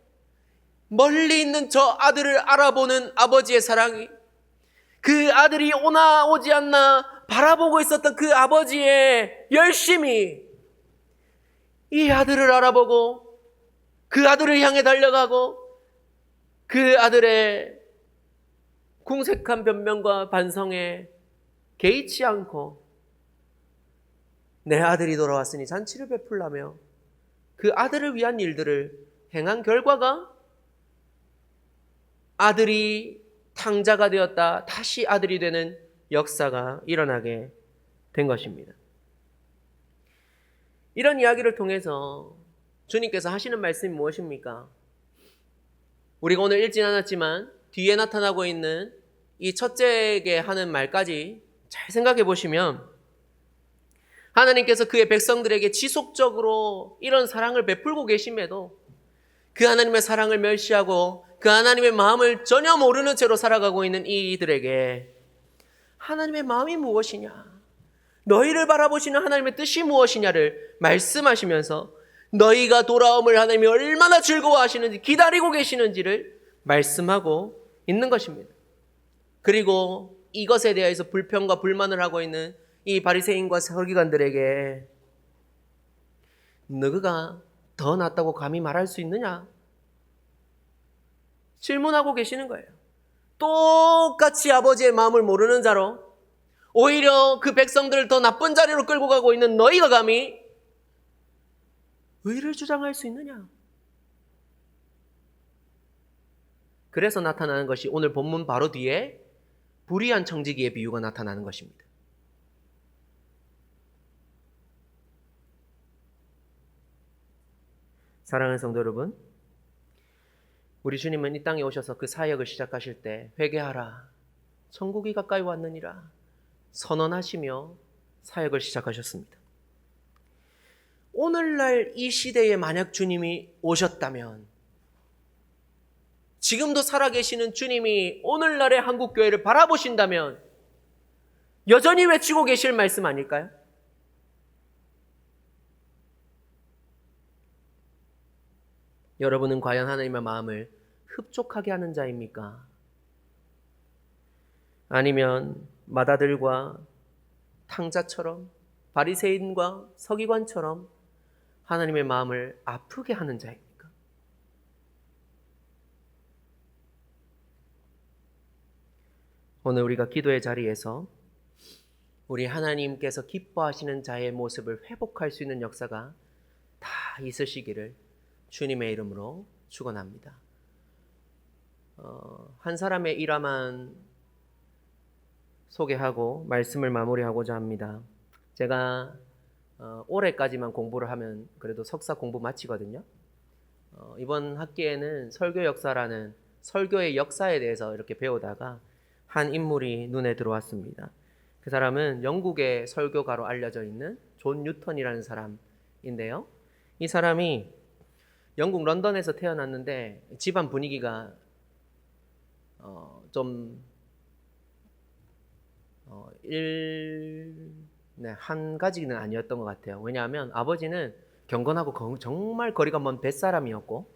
멀리 있는 저 아들을 알아보는 아버지의 사랑이, 그 아들이 오나 오지 않나 바라보고 있었던 그 아버지의 열심이 이 아들을 알아보고 그 아들을 향해 달려가고 그 아들의 궁색한 변명과 반성에 개의치 않고 내 아들이 돌아왔으니 잔치를 베풀라며 그 아들을 위한 일들을 행한 결과가 아들이 탕자가 되었다 다시 아들이 되는 역사가 일어나게 된 것입니다. 이런 이야기를 통해서 주님께서 하시는 말씀이 무엇입니까? 우리가 오늘 읽진 않았지만 뒤에 나타나고 있는 이 첫째에게 하는 말까지 잘 생각해 보시면 하나님께서 그의 백성들에게 지속적으로 이런 사랑을 베풀고 계심에도 그 하나님의 사랑을 멸시하고 그 하나님의 마음을 전혀 모르는 채로 살아가고 있는 이들에게 하나님의 마음이 무엇이냐, 너희를 바라보시는 하나님의 뜻이 무엇이냐를 말씀하시면서 너희가 돌아옴을 하나님이 얼마나 즐거워하시는지 기다리고 계시는지를 말씀하고 있는 것입니다. 그리고 이것에 대해서 불평과 불만을 하고 있는 이 바리새인과 서기관들에게 너희가 더 낫다고 감히 말할 수 있느냐? 질문하고 계시는 거예요. 똑같이 아버지의 마음을 모르는 자로 오히려 그 백성들을 더 나쁜 자리로 끌고 가고 있는 너희가 감히 의를 주장할 수 있느냐? 그래서 나타나는 것이 오늘 본문 바로 뒤에 불의한 청지기의 비유가 나타나는 것입니다. 사랑하는 성도 여러분, 우리 주님은 이 땅에 오셔서 그 사역을 시작하실 때 회개하라, 천국이 가까이 왔느니라 선언하시며 사역을 시작하셨습니다. 오늘날 이 시대에 만약 주님이 오셨다면, 지금도 살아계시는 주님이 오늘날의 한국교회를 바라보신다면 여전히 외치고 계실 말씀 아닐까요? 여러분은 과연 하나님의 마음을 흡족하게 하는 자입니까? 아니면 마다들과 탕자처럼 바리새인과 서기관처럼 하나님의 마음을 아프게 하는 자입니까? 오늘 우리가 기도의 자리에서 우리 하나님께서 기뻐하시는 자의 모습을 회복할 수 있는 역사가 다 있으시기를 주님의 이름으로 축원합니다. 한 사람의 일화만 소개하고 말씀을 마무리하고자 합니다. 제가 올해까지만 공부를 하면 그래도 석사 공부 마치거든요. 이번 학기에는 설교 역사라는 설교의 역사에 대해서 이렇게 배우다가 한 인물이 눈에 들어왔습니다. 그 사람은 영국의 설교가로 알려져 있는 존 뉴턴이라는 사람인데요. 이 사람이 영국 런던에서 태어났는데 집안 분위기가 한 가지는 아니었던 것 같아요. 왜냐하면 아버지는 경건하고 정말 거리가 먼 뱃사람이었고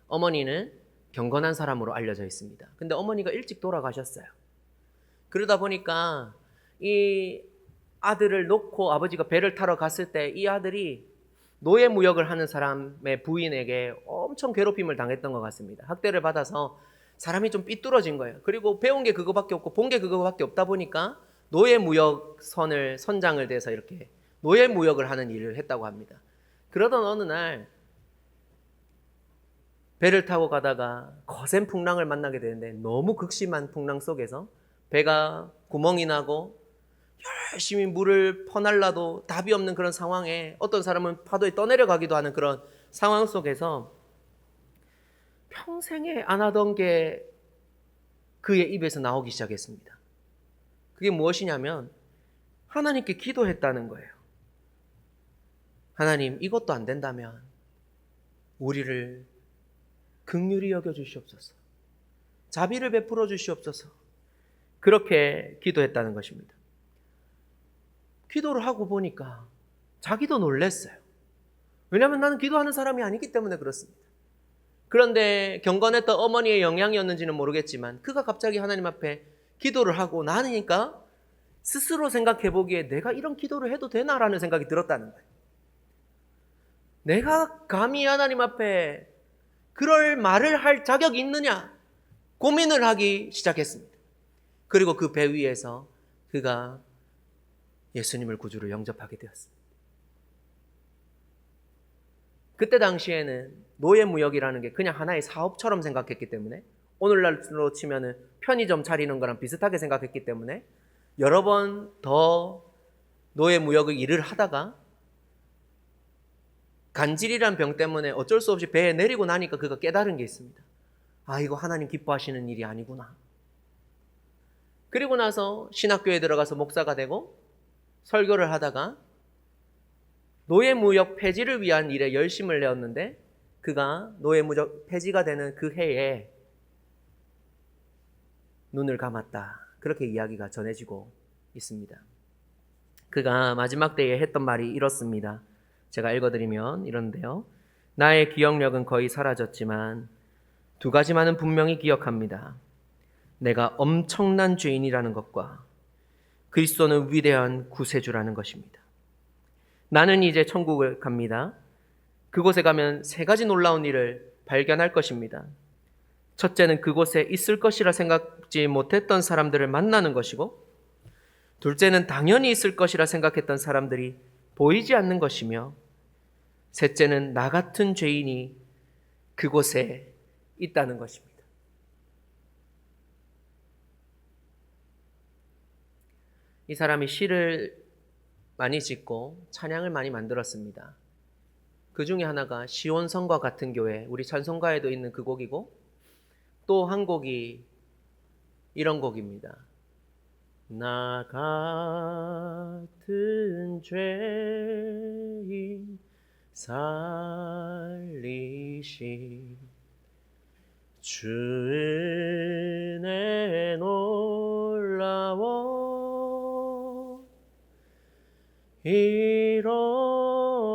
어머니는 경건한 사람으로 알려져 있습니다. 근데 어머니가 일찍 돌아가셨어요. 그러다 보니까 이 아들을 놓고 아버지가 배를 타러 갔을 때 이 아들이 노예무역을 하는 사람의 부인에게 엄청 괴롭힘을 당했던 것 같습니다. 학대를 받아서 사람이 좀 삐뚤어진 거예요. 그리고 배운 게 그거밖에 없고 본 게 그거밖에 없다 보니까 노예무역 선장을 돼서 이렇게 노예무역을 하는 일을 했다고 합니다. 그러던 어느 날 배를 타고 가다가 거센 풍랑을 만나게 되는데 너무 극심한 풍랑 속에서 배가 구멍이 나고 열심히 물을 퍼날라도 답이 없는 그런 상황에 어떤 사람은 파도에 떠내려가기도 하는 그런 상황 속에서 평생에 안 하던 게 그의 입에서 나오기 시작했습니다. 그게 무엇이냐면 하나님께 기도했다는 거예요. 하나님, 이것도 안 된다면 우리를 긍휼히 여겨 주시옵소서. 자비를 베풀어 주시옵소서. 그렇게 기도했다는 것입니다. 기도를 하고 보니까 자기도 놀랐어요. 왜냐하면 나는 기도하는 사람이 아니기 때문에 그렇습니다. 그런데 경건했던 어머니의 영향이었는지는 모르겠지만 그가 갑자기 하나님 앞에 기도를 하고 나니까 스스로 생각해 보기에 내가 이런 기도를 해도 되나라는 생각이 들었다는 거예요. 내가 감히 하나님 앞에 그럴 말을 할 자격이 있느냐 고민을 하기 시작했습니다. 그리고 그 배 위에서 그가 예수님을 구주로 영접하게 되었습니다. 그때 당시에는 노예무역이라는 게 그냥 하나의 사업처럼 생각했기 때문에 오늘날로 치면은 편의점 차리는 거랑 비슷하게 생각했기 때문에 여러 번 더 노예무역의 일을 하다가 간질이란 병 때문에 어쩔 수 없이 배에 내리고 나니까 그가 깨달은 게 있습니다. 아, 이거 하나님 기뻐하시는 일이 아니구나. 그리고 나서 신학교에 들어가서 목사가 되고 설교를 하다가 노예무역 폐지를 위한 일에 열심을 내었는데 그가 노예무역 폐지가 되는 그 해에 눈을 감았다. 그렇게 이야기가 전해지고 있습니다. 그가 마지막 때에 했던 말이 이렇습니다. 제가 읽어드리면 이런데요. 나의 기억력은 거의 사라졌지만 두 가지만은 분명히 기억합니다. 내가 엄청난 죄인이라는 것과 그리스도는 위대한 구세주라는 것입니다. 나는 이제 천국을 갑니다. 그곳에 가면 세 가지 놀라운 일을 발견할 것입니다. 첫째는 그곳에 있을 것이라 생각지 못했던 사람들을 만나는 것이고, 둘째는 당연히 있을 것이라 생각했던 사람들이 보이지 않는 것이며, 셋째는 나 같은 죄인이 그곳에 있다는 것입니다. 이 사람이 시를 많이 짓고 찬양을 많이 만들었습니다. 그 중에 하나가 시온성과 같은 교회, 우리 찬송가에도 있는 그 곡이고, 또 한 곡이 이런 곡입니다. 나 같은 죄인 살리신 주 은혜 놀라워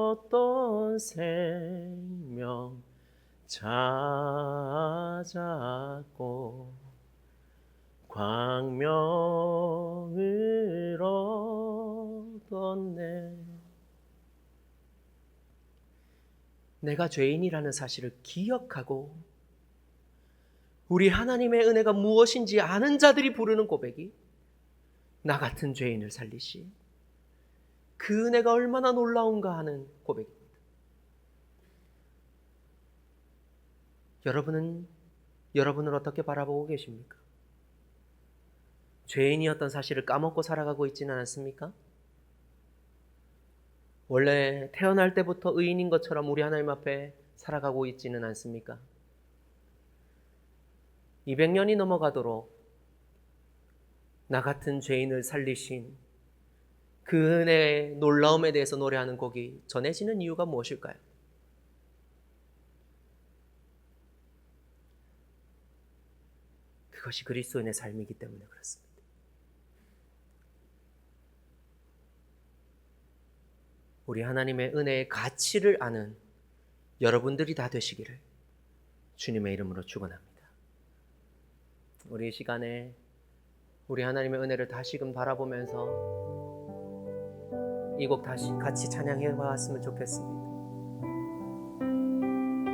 잃었던 생명 찾았고 광명을 얻었네. 내가 죄인이라는 사실을 기억하고 우리 하나님의 은혜가 무엇인지 아는 자들이 부르는 고백이 나 같은 죄인을 살리시, 그 은혜가 얼마나 놀라운가 하는 고백입니다. 여러분은 어떻게 바라보고 계십니까? 죄인이었던 사실을 까먹고 살아가고 있지는 않습니까? 원래 태어날 때부터 의인인 것처럼 우리 하나님 앞에 살아가고 있지는 않습니까? 200년이 넘어가도록 나 같은 죄인을 살리신 그 은혜의 놀라움에 대해서 노래하는 곡이 전해지는 이유가 무엇일까요? 그것이 그리스도인의 삶이기 때문에 그렇습니다. 우리 하나님의 은혜의 가치를 아는 여러분들이 다 되시기를 주님의 이름으로 축원합니다. 우리 이 시간에 우리 하나님의 은혜를 다시금 바라보면서 이 곡 다시 같이 찬양해 봤으면 좋겠습니다.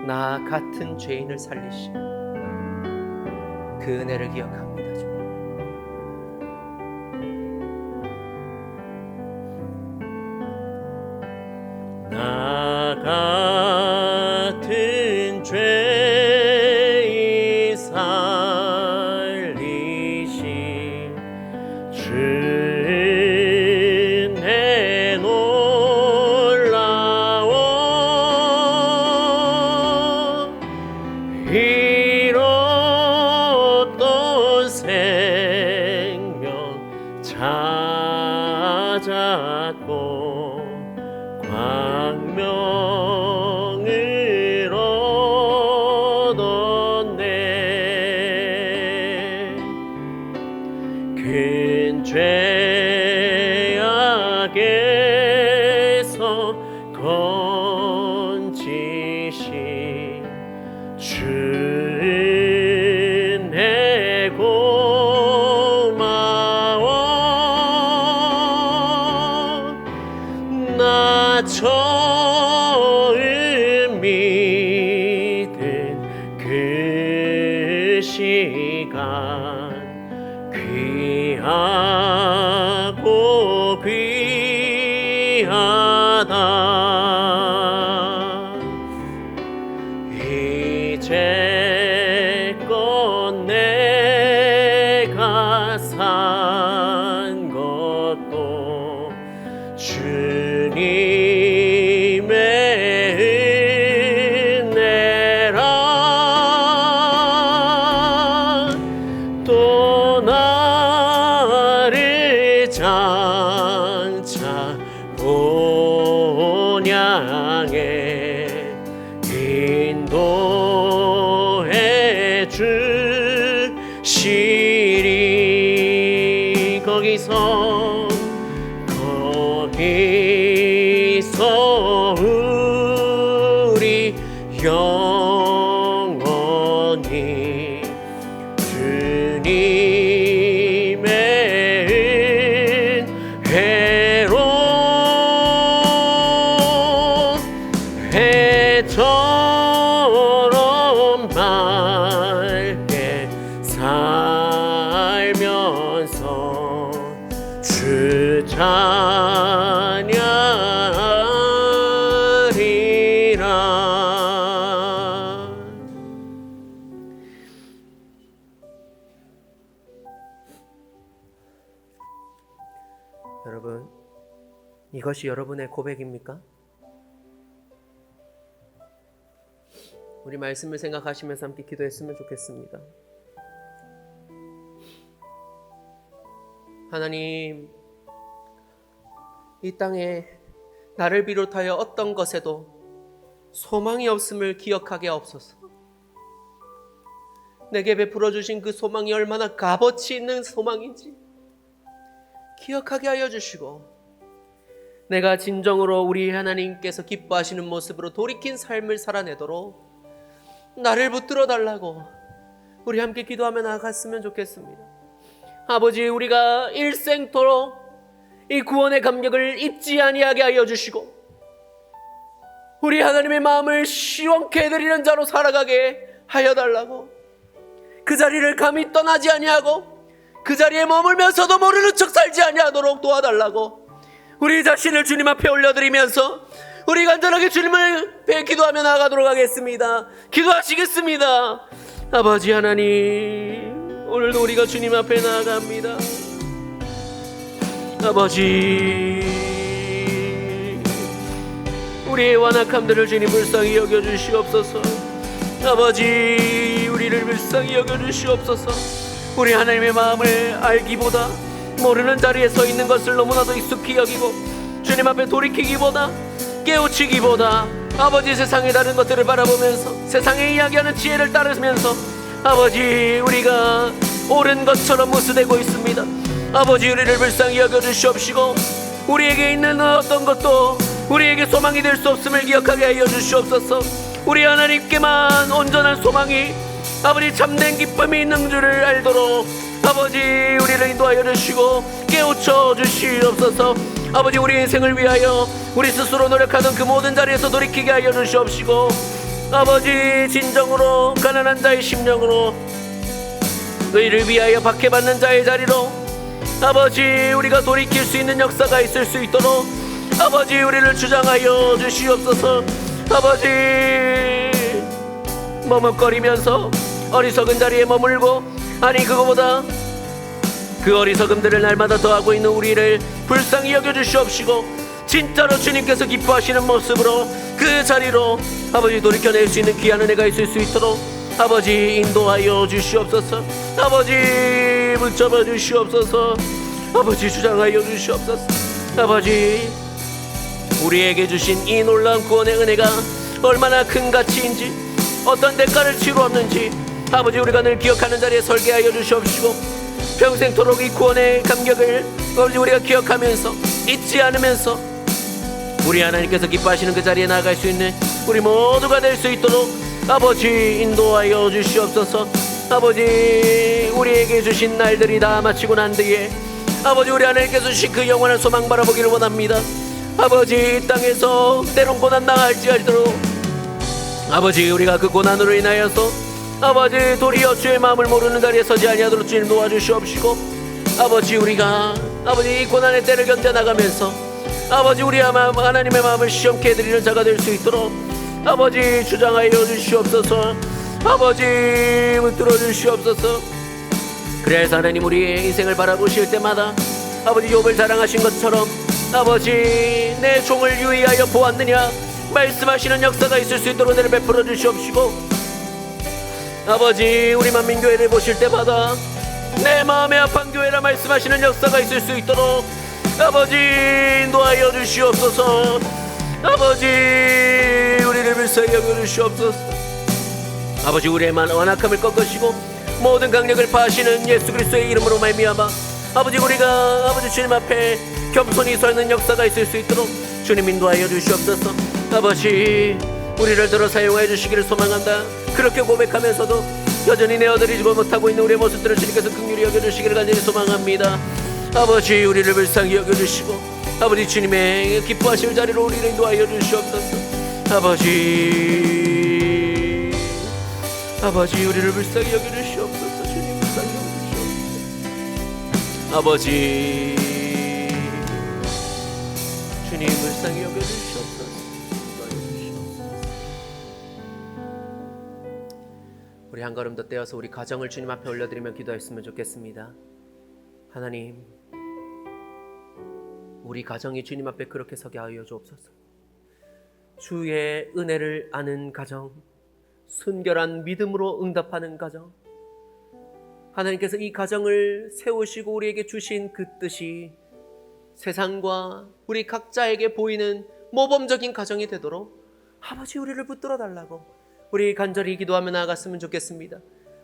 나 같은 죄인을 살리신 그 은혜를 기억합니다. 주님. 나 같은 죄인 살리신 주 은혜 놀라워 잃었던 생명 찾았고 광명을 얻었네. 큰 죄악에서 건지신 주 은혜 고마워. 나 처음 믿은 그 시간 귀하고 귀하다. 이제껏 내가 산 것도 주님의 또 나를 장차 본향에 인도해 주시리. 거기서 우리 영원히 주님의 은혜로 해처럼 맑게 살면서 주 찬양하리라. 여러분, 이것이 여러분의 고백입니까? 우리 말씀을 생각하시면서 함께 기도했으면 좋겠습니다. 하나님, 이 땅에 나를 비롯하여 어떤 것에도 소망이 없음을 기억하게 하옵소서. 내게 베풀어 주신 그 소망이 얼마나 값어치 있는 소망인지 기억하게 하여 주시고, 내가 진정으로 우리 하나님께서 기뻐하시는 모습으로 돌이킨 삶을 살아내도록 나를 붙들어 달라고 우리 함께 기도하며 나아갔으면 좋겠습니다. 아버지, 우리가 일생토록 이 구원의 감격을 잊지 아니하게 하여 주시고, 우리 하나님의 마음을 시원케 해드리는 자로 살아가게 하여 달라고, 그 자리를 감히 떠나지 아니하고 그 자리에 머물면서도 모르는 척 살지 아니하도록 도와달라고 우리 자신을 주님 앞에 올려드리면서 우리 간절하게 주님을 뵈 기도하며 나아가도록 하겠습니다. 기도하시겠습니다. 아버지 하나님, 오늘도 우리가 주님 앞에 나아갑니다. 아버지, 우리의 완악함들을 주님 불쌍히 여겨주시옵소서. 아버지, 우리를 불쌍히 여겨주시옵소서. 우리 하나님의 마음을 알기보다 모르는 자리에 서 있는 것을 너무나도 익숙히 여기고, 주님 앞에 돌이키기보다 깨우치기보다 아버지 세상의 다른 것들을 바라보면서 세상에 이야기하는 지혜를 따르면서 아버지, 우리가 옳은 것처럼 무스되고 있습니다. 아버지, 우리를 불쌍히 여겨주시옵시고, 우리에게 있는 어떤 것도 우리에게 소망이 될 수 없음을 기억하게 하여 주시옵소서. 우리 하나님께만 온전한 소망이, 아버지 참된 기쁨이 있는 줄을 알도록 아버지 우리를 인도하여 주시고 깨우쳐 주시옵소서. 아버지, 우리 인생을 위하여 우리 스스로 노력하던 그 모든 자리에서 돌이키게 하여 주시옵시고, 아버지 진정으로 가난한 자의 심령으로 의를 위하여 박해받는 자의 자리로 아버지 우리가 돌이킬 수 있는 역사가 있을 수 있도록 아버지 우리를 주장하여 주시옵소서. 아버지, 머뭇거리면서 어리석은 자리에 머물고, 아니 그거보다 그 어리석음들을 날마다 더하고 있는 우리를 불쌍히 여겨주시옵시고, 진짜로 주님께서 기뻐하시는 모습으로 그 자리로 아버지 돌이켜낼 수 있는 귀한 은혜가 있을 수 있도록 아버지 인도하여 주시옵소서. 아버지 붙잡아 주시옵소서. 아버지 주장하여 주시옵소서. 아버지, 우리에게 주신 이 놀라운 구원의 은혜가 얼마나 큰 가치인지, 어떤 대가를 치루었는지 아버지 우리가 늘 기억하는 자리에 설게 하여 주시옵시고, 평생토록 이 구원의 감격을 아버지 우리가 기억하면서 잊지 않으면서 우리 하나님께서 기뻐하시는 그 자리에 나아갈 수 있는 우리 모두가 될 수 있도록 아버지 인도하여 주시옵소서. 아버지, 우리에게 주신 날들이 다 마치고 난 뒤에 아버지 우리 하나님께서 주신 그 영원한 소망 바라보기를 원합니다. 아버지, 이 땅에서 때론 고난 당할지라도 아버지 우리가 그 고난으로 인하여서 아버지 도리어 주의 마음을 모르는 자리에 서지 아니하도록 주님 도와주시옵시고, 아버지 우리가 아버지 이 고난의 때를 견뎌나가면서 아버지 우리 하나님의 마음을 시험케 해드리는 자가 될 수 있도록 아버지 주장하여 주시옵소서. 아버지 붙들어 주시옵소서. 그래서 하나님 우리의 인생을 바라보실 때마다 아버지 욥을 자랑하신 것처럼 아버지 내 종을 유의하여 보았느냐 말씀하시는 역사가 있을 수 있도록 은혜를 베풀어 주시옵시고, 아버지 우리 만민교회를 보실 때마다 내 마음에 아픈 교회라 말씀하시는 역사가 있을 수 있도록 아버지 인도하여 주시옵소서. 아버지 우리를 불쌍히 여겨 주시옵소서. 아버지 우리의 완악함을 꺾으시고 모든 강력을 파하시는 예수 그리스도의 이름으로 말미암아 아버지 우리가 아버지 주님 앞에 겸손히 서 있는 역사가 있을 수 있도록 주님 인도하여 주시옵소서. 아버지 우리를 들어 사용하여 주시기를 소망한다. 그렇게 고백하면서도 여전히 내어드리지 못하고 있는 우리의 모습들을 주님께서 긍휼히 여겨주시기를 간절히 소망합니다. 아버지 우리를 불쌍히 여겨주시고 아버지 주님의 기뻐하실 자리로 우리를 인도하여 주시옵소서. 아버지 우리를 불쌍히 여겨주시옵소서. 주님 불쌍히 여겨주시옵소서. 아버지 주님 불쌍히 여겨주시옵소서. 우리 한 걸음 더 떼어서 우리 가정을 주님 앞에 올려드리며 기도했으면 좋겠습니다. 하나님 우리 가정이 주님 앞에 그렇게 서게 하여 주옵소서. 주의 은혜를 아는 가정, 순결한 믿음으로 응답하는 가정, 하나님께서 이 가정을 세우시고 우리에게 주신 그 뜻이 세상과 우리 각자에게 보이는 모범적인 가정이 되도록 아버지 우리를 붙들어 달라고 우리 간절히 기도하며 나아갔으면 좋겠습니다.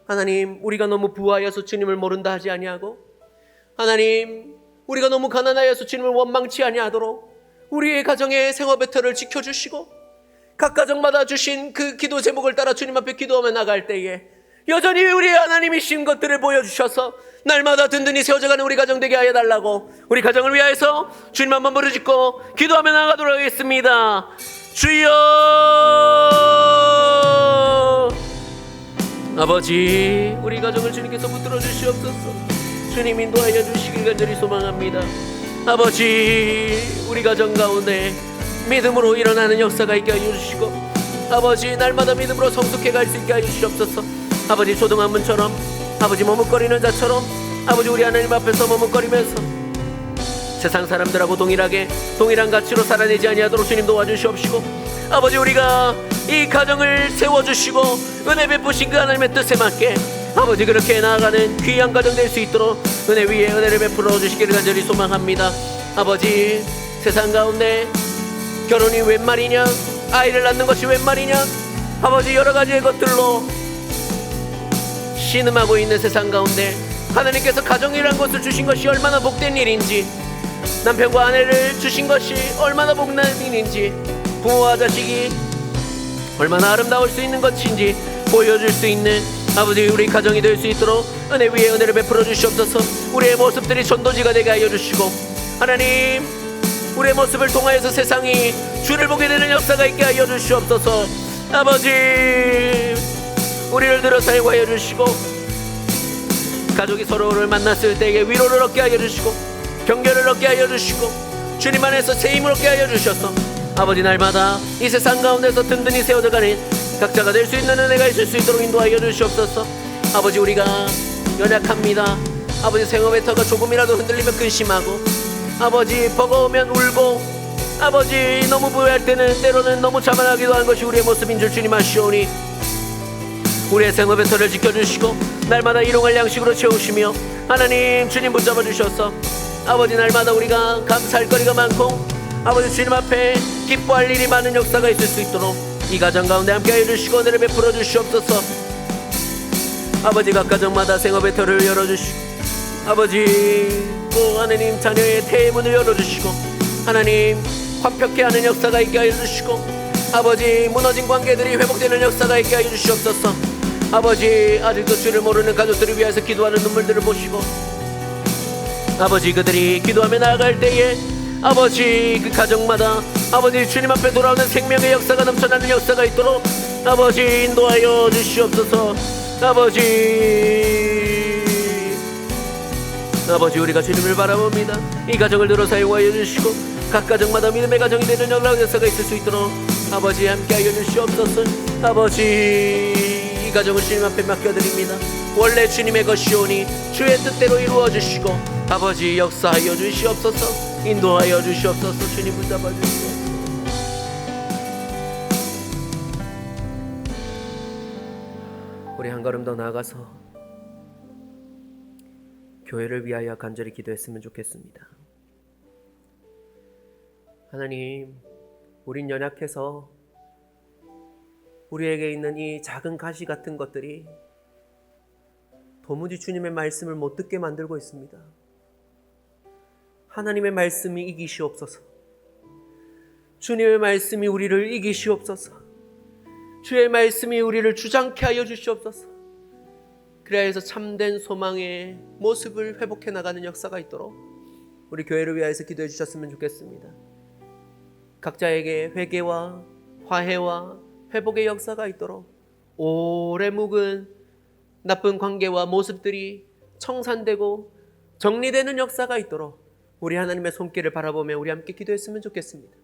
하나님 우리가 너무 부하여서 주님을 모른다 하지 아니하고 하나님 우리가 너무 가난하여서 주님을 원망치 아니하도록 우리의 가정의 생업의 터를 지켜주시고 각 가정마다 주신 그 기도 제목을 따라 주님 앞에 기도하며 나갈 때에 여전히 우리의 하나님이신 것들을 보여주셔서 날마다 든든히 세워져가는 우리 가정 되게 하여 달라고 우리 가정을 위하여서 주님 한번 부르짖고 기도하며 나가도록 하겠습니다. 주여 아버지 우리 가정을 주님께서 붙들어 주시옵소서. 주님 인도하여 주시길 간절히 소망합니다. 아버지 우리 가정 가운데 믿음으로 일어나는 역사가 있게 하여 주시고 아버지 날마다 믿음으로 성숙해 갈 수 있게 하여 주시옵소서. 아버지 조동한문처럼 아버지 머뭇거리는 자처럼 아버지 우리 하나님 앞에서 머뭇거리면서 세상 사람들하고 동일한 가치로 살아내지 아니하도록 주님 도와주시옵시고 아버지 우리가 이 가정을 세워주시고 은혜 베푸신 그 하나님의 뜻에 맞게 아버지 그렇게 나아가는 귀한 가정 될 수 있도록 은혜 위에 은혜를 베풀어 주시기를 간절히 소망합니다. 아버지 세상 가운데 결혼이 웬 말이냐 아이를 낳는 것이 웬 말이냐 아버지 여러 가지의 것들로 신음하고 있는 세상 가운데 하나님께서 가정이란 것을 주신 것이 얼마나 복된 일인지 남편과 아내를 주신 것이 얼마나 복난 일인지 부모와 자식이 얼마나 아름다울 수 있는 것인지 보여줄 수 있는 아버지 우리 가정이 될 수 있도록 은혜 위에 은혜를 베풀어 주시옵소서. 우리의 모습들이 전도지가 되게 하여 주시고 하나님 우리의 모습을 통하여서 세상이 주를 보게 되는 역사가 있게 하여 주시옵소서. 아버지 우리를 들어 사용하여 주시고 가족이 서로를 만났을 때에 위로를 얻게 하여 주시고 경계를 얻게 하여 주시고 주님 안에서 새 힘을 얻게 하여 주셔서 아버지 날마다 이 세상 가운데서 든든히 세워져가는 각자가 될 수 있는 은혜가 있을 수 있도록 인도하여 주시옵소서. 아버지 우리가 연약합니다. 아버지 생업의 터가 조금이라도 흔들리면 근심하고 아버지 버거우면 울고 아버지 너무 부유할 때는 때로는 너무 자만하기도 한 것이 우리의 모습인 줄 주님 아시오니 우리의 생업의 터를 지켜주시고 날마다 일용할 양식으로 채우시며 하나님 주님 붙잡아 주셔서 아버지 날마다 우리가 감사할 거리가 많고 아버지 주님 앞에 기뻐할 일이 많은 역사가 있을 수 있도록 이 가정 가운데 함께하여 주시고 은혜를 베풀어 주시옵소서. 아버지 각 가정마다 생업의 터를 열어주시고 아버지 또 하나님 자녀의 태의 문을 열어주시고 하나님 화평케 하는 역사가 있게 하여 주시고 아버지 무너진 관계들이 회복되는 역사가 있게 하여 주시옵소서. 아버지 아직도 주를 모르는 가족들을 위해서 기도하는 눈물들을 보시고 아버지 그들이 기도하며 나아갈 때에 아버지 그 가정마다 아버지 주님 앞에 돌아오는 생명의 역사가 넘쳐나는 역사가 있도록 아버지 인도하여 주시옵소서. 아버지 우리가 주님을 바라봅니다. 이 가정을 들어 사용하여 주시고 각 가정마다 믿음의 가정이 되는 역사가 있을 수 있도록 아버지 함께하여 주시옵소서. 아버지 이 가정을 주님 앞에 맡겨드립니다. 원래 주님의 것이오니 주의 뜻대로 이루어 주시고 아버지 역사하여 주시옵소서. 인도하여 주시옵소서. 주님 붙잡아 주시옵소서. 우리 한 걸음 더 나아가서 교회를 위하여 간절히 기도했으면 좋겠습니다. 하나님, 우린 연약해서 우리에게 있는 이 작은 가시 같은 것들이 도무지 주님의 말씀을 못 듣게 만들고 있습니다. 하나님의 말씀이 이기시옵소서. 주님의 말씀이 우리를 이기시옵소서. 주의 말씀이 우리를 주장케 하여 주시옵소서. 그래서 참된 소망의 모습을 회복해 나가는 역사가 있도록 우리 교회를 위하여서 기도해 주셨으면 좋겠습니다. 각자에게 회개와 화해와 회복의 역사가 있도록 오래 묵은 나쁜 관계와 모습들이 청산되고 정리되는 역사가 있도록 우리 하나님의 손길을 바라보며 우리 함께 기도했으면 좋겠습니다.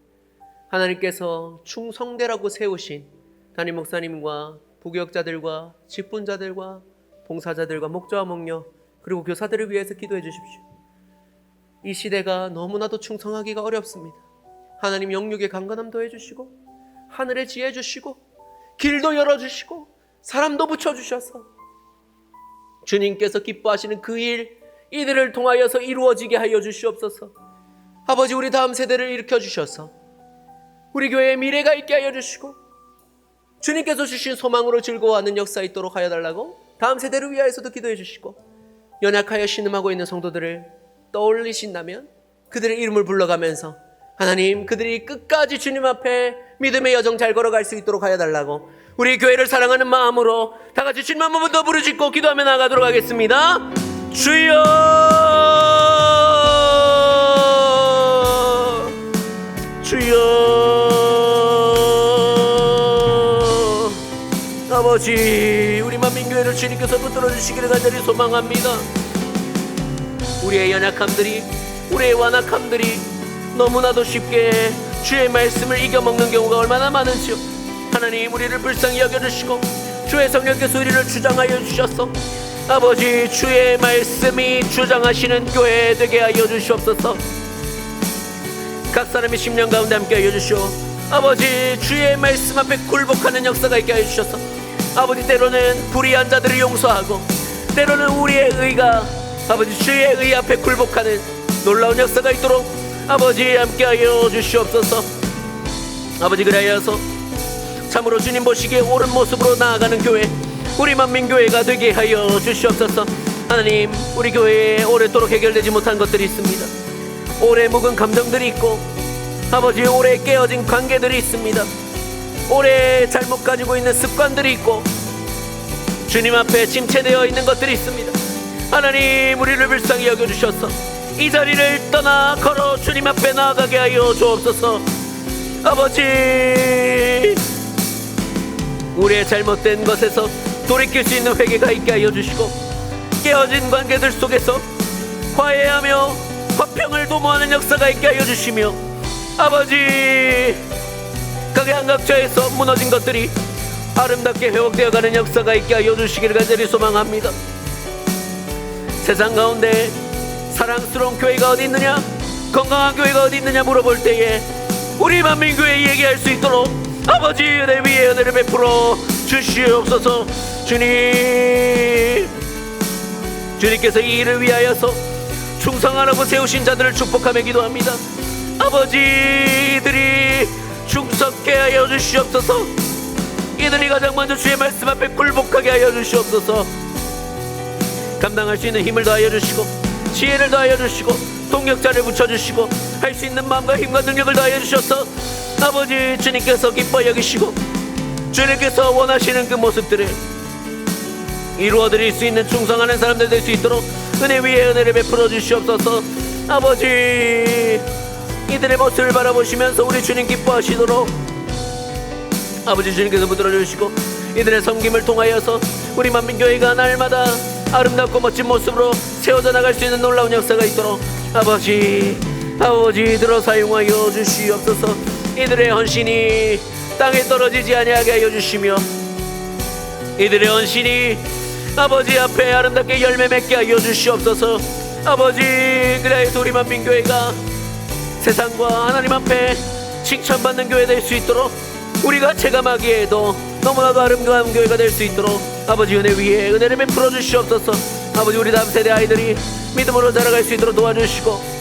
하나님께서 충성되라고 세우신 담임 목사님과 부교역자들과 직분자들과 봉사자들과 목자와 목녀 그리고 교사들을 위해서 기도해 주십시오. 이 시대가 너무나도 충성하기가 어렵습니다. 하나님 영육의 강건함도 해주시고 하늘에 지혜 주시고 길도 열어주시고 사람도 붙여주셔서 주님께서 기뻐하시는 그 일 이들을 통하여서 이루어지게 하여 주시옵소서. 아버지, 우리 다음 세대를 일으켜 주셔서 우리 교회에 미래가 있게 하여 주시고 주님께서 주신 소망으로 즐거워하는 역사 있도록 하여 달라고 다음 세대를 위하여서도 기도해 주시고 연약하여 신음하고 있는 성도들을 떠올리신다면 그들의 이름을 불러가면서 하나님, 그들이 끝까지 주님 앞에 믿음의 여정 잘 걸어갈 수 있도록 하여 달라고 우리 교회를 사랑하는 마음으로 다 같이 주님 한 번 더 부르짖고 기도하며 나가도록 하겠습니다. 주여, 주여. 아버지, 우리 만민교회를 주님께서 붙들어 주시기를 간절히 소망합니다. 우리의 연약함들이, 우리의 완악함들이 너무나도 쉽게 주의 말씀을 이겨먹는 경우가 얼마나 많은지요. 하나님, 우리를 불쌍히 여겨주시고 주의 성령께서 우리를 주장하여 주셨소. 아버지, 주의 말씀이 주장하시는 교회 되게 하여 주시옵소서. 각 사람의 심령 가운데 함께 하여 주시오. 아버지, 주의 말씀 앞에 굴복하는 역사가 있게 하여 주셔서 아버지, 때로는 불의한 자들을 용서하고 때로는 우리의 의가 아버지 주의 의 앞에 굴복하는 놀라운 역사가 있도록 아버지 함께하여 주시옵소서. 아버지, 그리하여서 참으로 주님 보시기에 옳은 모습으로 나아가는 교회, 우리 만민교회가 되게 하여 주시옵소서. 하나님, 우리 교회에 오랫도록 해결되지 못한 것들이 있습니다. 오래 묵은 감정들이 있고 아버지, 오래 깨어진 관계들이 있습니다. 오래 잘못 가지고 있는 습관들이 있고 주님 앞에 침체되어 있는 것들이 있습니다. 하나님, 우리를 불쌍히 여겨주셔서 이 자리를 떠나 걸어 주님 앞에 나아가게 하여 주옵소서. 아버지, 우리의 잘못된 것에서 돌이킬 수 있는 회개가 있게 하여 주시고 깨어진 관계들 속에서 화해하며 화평을 도모하는 역사가 있게 하여 주시며 아버지, 각양각처에서 무너진 것들이 아름답게 회복되어가는 역사가 있게 하여 주시기를 간절히 소망합니다. 세상 가운데 사랑스러운 교회가 어디 있느냐, 건강한 교회가 어디 있느냐 물어볼 때에 우리 만민교회 얘기할 수 있도록 아버지 은혜 위에 은혜를 베풀어 주시옵소서. 주님께서 이 일을 위하여서 충성하라고 세우신 자들을 축복하며 기도합니다. 아버지, 이들이 충성케 하여 주시옵소서. 이들이 가장 먼저 주의 말씀 앞에 굴복하게 하여 주시옵소서. 감당할 수 있는 힘을 더하여 주시고 지혜를 더하여 주시고 동력자를 붙여주시고 할 수 있는 마음과 힘과 능력을 더하여 주셔서 아버지, 주님께서 기뻐 여기시고 주님께서 원하시는 그 모습들을 이루어드릴 수 있는 충성하는 사람들 될 수 있도록 은혜 위에 은혜를 베풀어 주시옵소서. 아버지, 이들의 모습을 바라보시면서 우리 주님 기뻐하시도록 아버지, 주님께서 붙들어 주시고 이들의 섬김을 통하여서 우리 만민교회가 날마다 아름답고 멋진 모습으로 세워져 나갈 수 있는 놀라운 역사가 있도록 아버지, 이들을 사용하여 주시옵소서. 이들의 헌신이 땅에 떨어지지 아니하게 하여 주시며 이들의 헌신이 아버지 앞에 아름답게 열매 맺게 하여 주시옵소서. 아버지, 그래서 우리 만민교회가 세상과 하나님 앞에 칭찬받는 교회 될 수 있도록 우리가 체감하기에도 너무나도 아름다운 교회가 될 수 있도록 아버지 은혜 위에 은혜를 베풀어 주시옵소서. 아버지, 우리 다음 세대 아이들이 믿음으로 자라갈 수 있도록 도와주시고,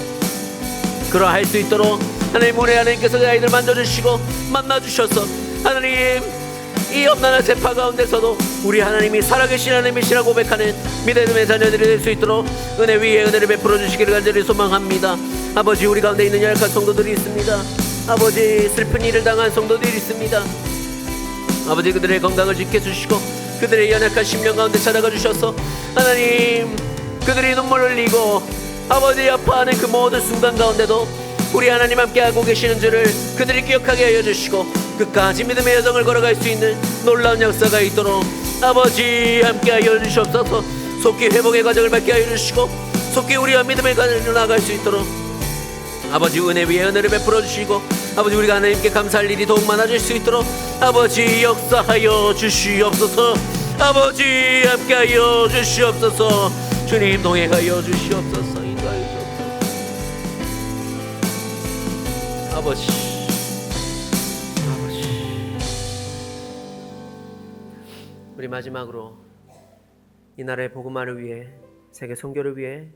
그러할 수 있도록 하나님, 우리 하나님께서 그 아이들 만져주시고 만나주셔서 하나님, 이 엄난한 세파 가운데서도 우리 하나님이 살아계신 하나님이시라 고백하는 믿음의 자녀들이 될 수 있도록 은혜 위에 은혜를 베풀어 주시기를 간절히 소망합니다. 아버지, 우리 가운데 있는 연약한 성도들이 있습니다. 아버지, 슬픈 일을 당한 성도들이 있습니다. 아버지, 그들의 건강을 지켜주시고 그들의 연약한 심령 가운데 찾아가 주셔서 하나님, 그들이 눈물을 흘리고 아버지 아파하는 그 모든 순간 가운데도 우리 하나님 함께하고 계시는 줄을 그들이 기억하게 하여 주시고 끝까지 믿음의 여정을 걸어갈 수 있는 놀라운 역사가 있도록 아버지 함께하여 주시옵소서. 속히 회복의 과정을 밟게 하여 주시고 속히 우리와 믿음의 과정을 나아갈 수 있도록 아버지, 은혜 위에 은혜를 베풀어 주시고 아버지, 우리가 하나님께 감사할 일이 더욱 많아질 수 있도록 아버지 역사하여 주시옵소서. 아버지 함께하여 주시옵소서. 주님 동행하여 주시옵소서. 인도하여 주옵소서. 아버지, 우리 마지막으로 이 나라의 복음화를 위해, 세계 선교를 위해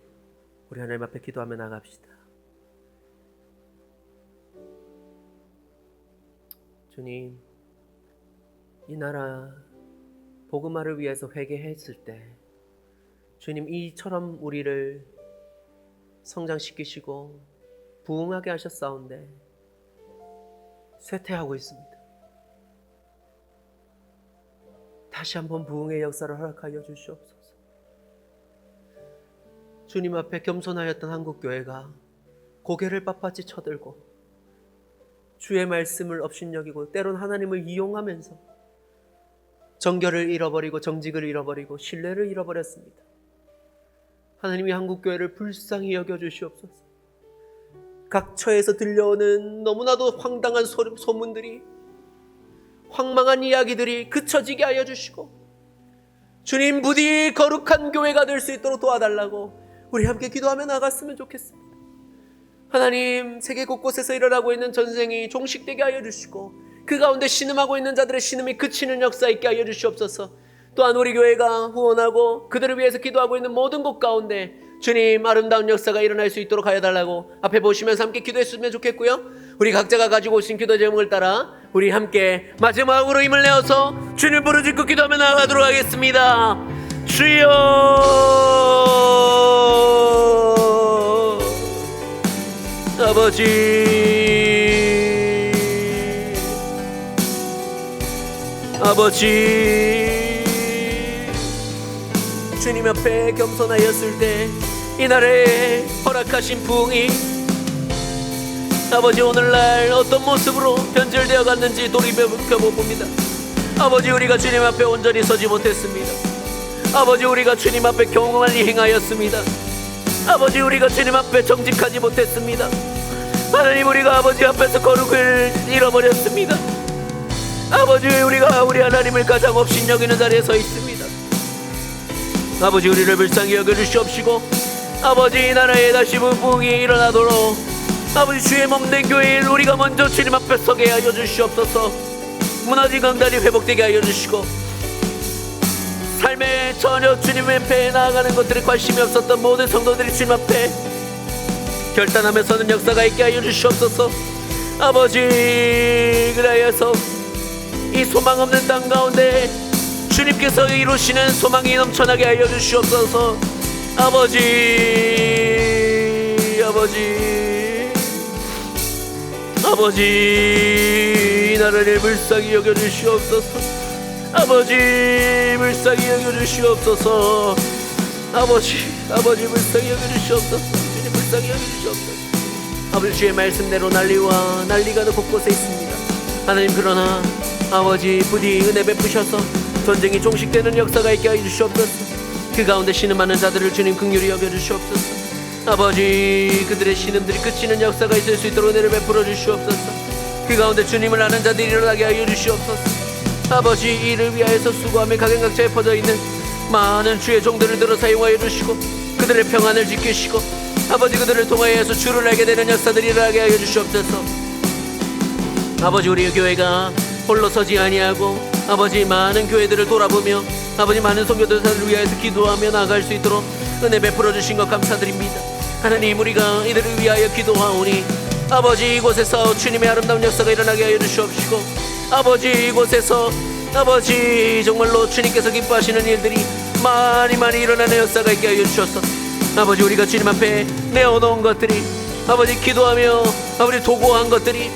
우리 하나님 앞에 기도하며 나갑시다. 주님, 이 나라 복음화를 위해서 회개했을 때 주님 이처럼 우리를 성장시키시고 부흥하게 하셨사온데 쇠퇴하고 있습니다. 다시 한번 부흥의 역사를 허락하여 주시옵소서. 주님 앞에 겸손하였던 한국교회가 고개를 빳빳이 쳐들고 주의 말씀을 업신여기고 때론 하나님을 이용하면서 정결을 잃어버리고 정직을 잃어버리고 신뢰를 잃어버렸습니다. 하나님이 한국교회를 불쌍히 여겨주시옵소서. 각 처에서 들려오는 너무나도 황당한 소문들이, 황망한 이야기들이 그쳐지게 하여 주시고 주님 부디 거룩한 교회가 될 수 있도록 도와달라고 우리 함께 기도하며 나갔으면 좋겠습니다. 하나님, 세계 곳곳에서 일어나고 있는 전쟁이 종식되게 하여 주시고 그 가운데 신음하고 있는 자들의 신음이 그치는 역사 있게 하여 주시옵소서. 또한 우리 교회가 후원하고 그들을 위해서 기도하고 있는 모든 곳 가운데 주님 아름다운 역사가 일어날 수 있도록 하여 달라고 앞에 보시면서 함께 기도했으면 좋겠고요. 우리 각자가 가지고 오신 기도 제목을 따라 우리 함께 마지막으로 힘을 내어서 주님 부르짖고 기도하며 나아가도록 하겠습니다. 주여, 아버지, 아버지, 주님 앞에 겸손하였을 때 이 나라에 허락하신 부흥이 아버지 오늘날 어떤 모습으로 변절되어 갔는지 돌이켜봅니다. 아버지, 우리가 주님 앞에 온전히 서지 못했습니다. 아버지, 우리가 주님 앞에 경건히 행하였습니다. 아버지, 우리가 주님 앞에 정직하지 못했습니다. 하나님, 우리가 아버지 앞에서 거룩을 잃어버렸습니다. 아버지, 우리가 우리 하나님을 가장 없인 여기는 자리에 서 있습니다. 아버지, 우리를 불쌍히 여겨주시옵시고 아버지, 이 나라에 다시 부흥이 일어나도록 아버지, 주의 몸된 교회인 우리가 먼저 주님 앞에 서게 하여 주시옵소서. 무너진 강단이 회복되게 하여 주시고 삶에 전혀 주님 앞에 나아가는 것들에 관심이 없었던 모든 성도들이 주님 앞에 결단하며 서는 역사가 있게 하여 주시옵소서. 아버지, 그래서 이 소망 없는 땅 가운데 주님께서 이루시는 소망이 넘쳐나게 하여 주시옵소서. 아버지, 아버지, 아버지, 이 나라를 불쌍히 여겨주시옵소서. 아버지, 불쌍히 여겨주시옵소서. 아버지, 아버지, 불쌍히 여겨주시옵소서. 주님, 불쌍히 여겨주시옵소서. 아버지, 주의 말씀대로 난리와 난리가 곳곳에 있습니다. 하나님, 그러나 아버지 부디 은혜 베푸셔서 전쟁이 종식되는 역사가 있게 하여 주시옵소서. 그 가운데 신음하는 자들을 주님 긍휼히 여겨주시옵소서. 아버지, 그들의 신음들이 그치는 역사가 있을 수 있도록 은혜를 베풀어 주시옵소서. 그 가운데 주님을 아는 자들이 일어나게 하여 주시옵소서. 아버지, 이를 위하여서 수고하며 각양각자에 퍼져있는 많은 주의 종들을 들어 사용하여 주시고 그들의 평안을 지키시고 아버지, 그들을 통하여서 주를 알게 되는 역사들이 일어나게 하여 주시옵소서. 아버지, 우리 교회가 홀로 서지 아니하고 아버지, 많은 교회들을 돌아보며 아버지, 많은 선교도사를 위하여서 기도하며 나아갈 수 있도록 은혜 베풀어 주신 것 감사드립니다. 하나님, 우리가 이들을 위하여 기도하오니 아버지, 이곳에서 주님의 아름다운 역사가 일어나게 하여 주시옵시고, 아버지, 이곳에서 아버지 정말로 주님께서 기뻐하시는 일들이 많이 일어나는 역사가 있게 하여 주셔서, 아버지, 우리가 주님 앞에 내어놓은 것들이, 아버지 기도하며 아버지 도구한 것들이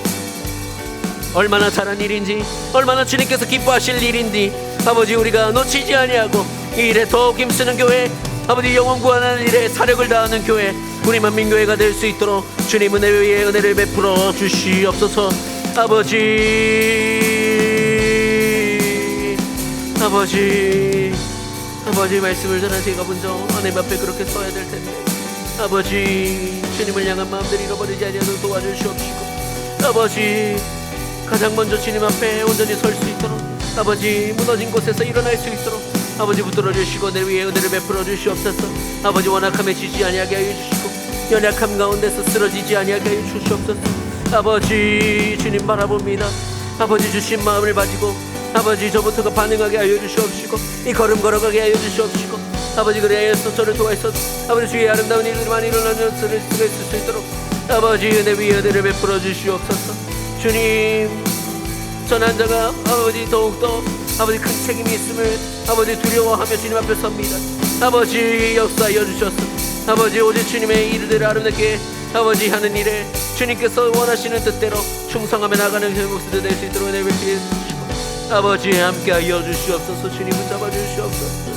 얼마나 잘한 일인지, 얼마나 주님께서 기뻐하실 일인지, 아버지, 우리가 놓치지 아니하고 이 일에 더욱 힘쓰는 교회, 아버지 영혼 구원하는 일에 사력을 다하는 교회, 우리 만민교회가 될 수 있도록 주님 은혜 위에 은혜를 베풀어 주시옵소서. 아버지 말씀을 전한 제가 먼저 하나님 앞에 그렇게 서야 될 텐데, 아버지, 주님을 향한 마음들 잃어버리지 아니하도록 도와주시옵시고, 아버지, 가장 먼저 주님 앞에 온전히 설 수 있도록, 아버지, 무너진 곳에서 일어날 수 있도록 아버지 붙들어 주시고 내 위에 은혜를 베풀어 주시옵소서. 아버지, 완악함에 지지 아니하게 하여 주시고 연약함 가운데서 쓰러지지 아니하게 하여 주시옵소서. 아버지, 주님 바라봅니다. 아버지, 주신 마음을 가지고 아버지 저부터가 반응하게 하여 주시옵시고, 이 걸음 걸어가게 하여 주시옵시고, 아버지, 그래서 저를 통해서 아버지 주의 아름다운 일들이 많이 일어나는 것을 있을 수 있도록 아버지 은혜 위에 은혜를 베풀어 주시옵소서. 주님, 전한 자가 아버지 더욱더 아버지 큰 책임이 있음을 아버지 두려워하며 주님 앞에 섭니다. 아버지, 역사하여 주셔서 아버지 오직 주님의 일들을 아름답게 아버지 하는 일에 주님께서 원하시는 뜻대로 충성하며 나가는 모습들 될 수 있도록 은혜를 베풀어 주시고, 아버지 함께하여 주시옵소서. 주님 붙잡아 주시옵소서.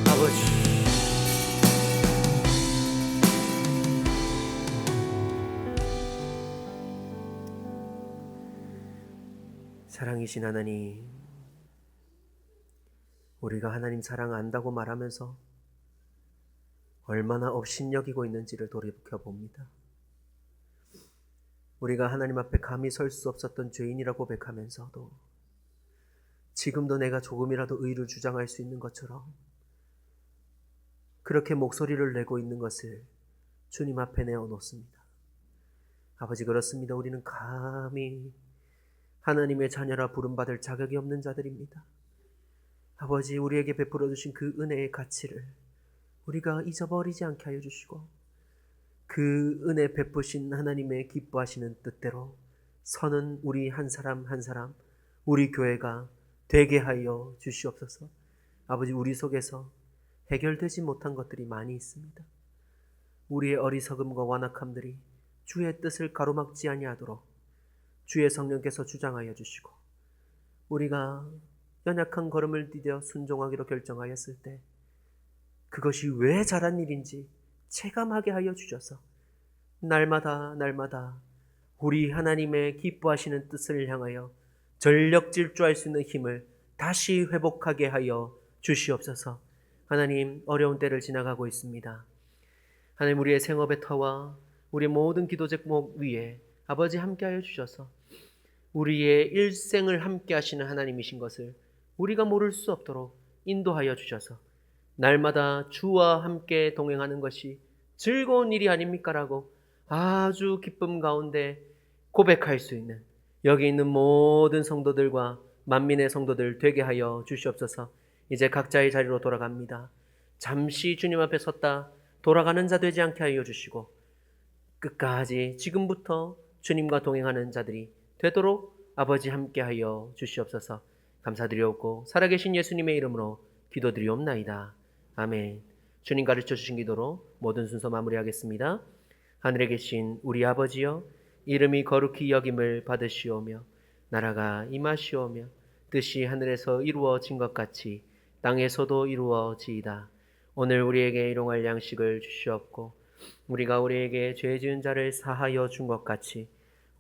아버지, 사랑이신 하나님, 우리가 하나님 사랑 안다고 말하면서 얼마나 업신여기고 있는지를 돌이켜봅니다. 우리가 하나님 앞에 감히 설 수 없었던 죄인이라고 고백하면서도 지금도 내가 조금이라도 의를 주장할 수 있는 것처럼 그렇게 목소리를 내고 있는 것을 주님 앞에 내어놓습니다. 아버지, 그렇습니다. 우리는 감히 하나님의 자녀라 부름받을 자격이 없는 자들입니다. 아버지, 우리에게 베풀어 주신 그 은혜의 가치를 우리가 잊어버리지 않게 하여 주시고, 그 은혜 베푸신 하나님의 기뻐하시는 뜻대로 서는 우리 한 사람 한 사람, 우리 교회가 되게 하여 주시옵소서. 아버지, 우리 속에서 해결되지 못한 것들이 많이 있습니다. 우리의 어리석음과 완악함들이 주의 뜻을 가로막지 아니하도록 주의 성령께서 주장하여 주시고, 우리가 연약한 걸음을 디뎌 순종하기로 결정하였을 때 그것이 왜 잘한 일인지 체감하게 하여 주셔서 날마다 우리 하나님의 기뻐하시는 뜻을 향하여 전력 질주할 수 있는 힘을 다시 회복하게 하여 주시옵소서. 하나님, 어려운 때를 지나가고 있습니다. 하나님, 우리의 생업의 터와 우리의 모든 기도 제목 위에 아버지 함께하여 주셔서 우리의 일생을 함께 하시는 하나님이신 것을 우리가 모를 수 없도록 인도하여 주셔서 날마다 주와 함께 동행하는 것이 즐거운 일이 아닙니까? 라고 아주 기쁨 가운데 고백할 수 있는 여기 있는 모든 성도들과 만민의 성도들 되게 하여 주시옵소서. 이제 각자의 자리로 돌아갑니다. 잠시 주님 앞에 섰다 돌아가는 자 되지 않게 하여 주시고, 끝까지 지금부터 주님과 동행하는 자들이 되도록 아버지 함께하여 주시옵소서. 감사드리옵고 살아계신 예수님의 이름으로 기도드리옵나이다. 아멘. 주님 가르쳐 주신 기도로 모든 순서 마무리하겠습니다. 하늘에 계신 우리 아버지여, 이름이 거룩히 여김을 받으시오며 나라가 임하시오며 뜻이 하늘에서 이루어진 것 같이 땅에서도 이루어지이다. 오늘 우리에게 일용할 양식을 주시옵고, 우리가 우리에게 죄 지은 자를 사하여 준 것 같이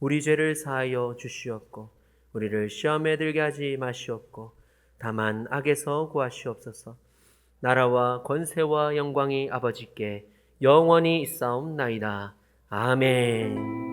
우리 죄를 사하여 주시옵고, 우리를 시험에 들게 하지 마시옵고 다만 악에서 구하시옵소서. 나라와 권세와 영광이 아버지께 영원히 있사옵나이다. 아멘.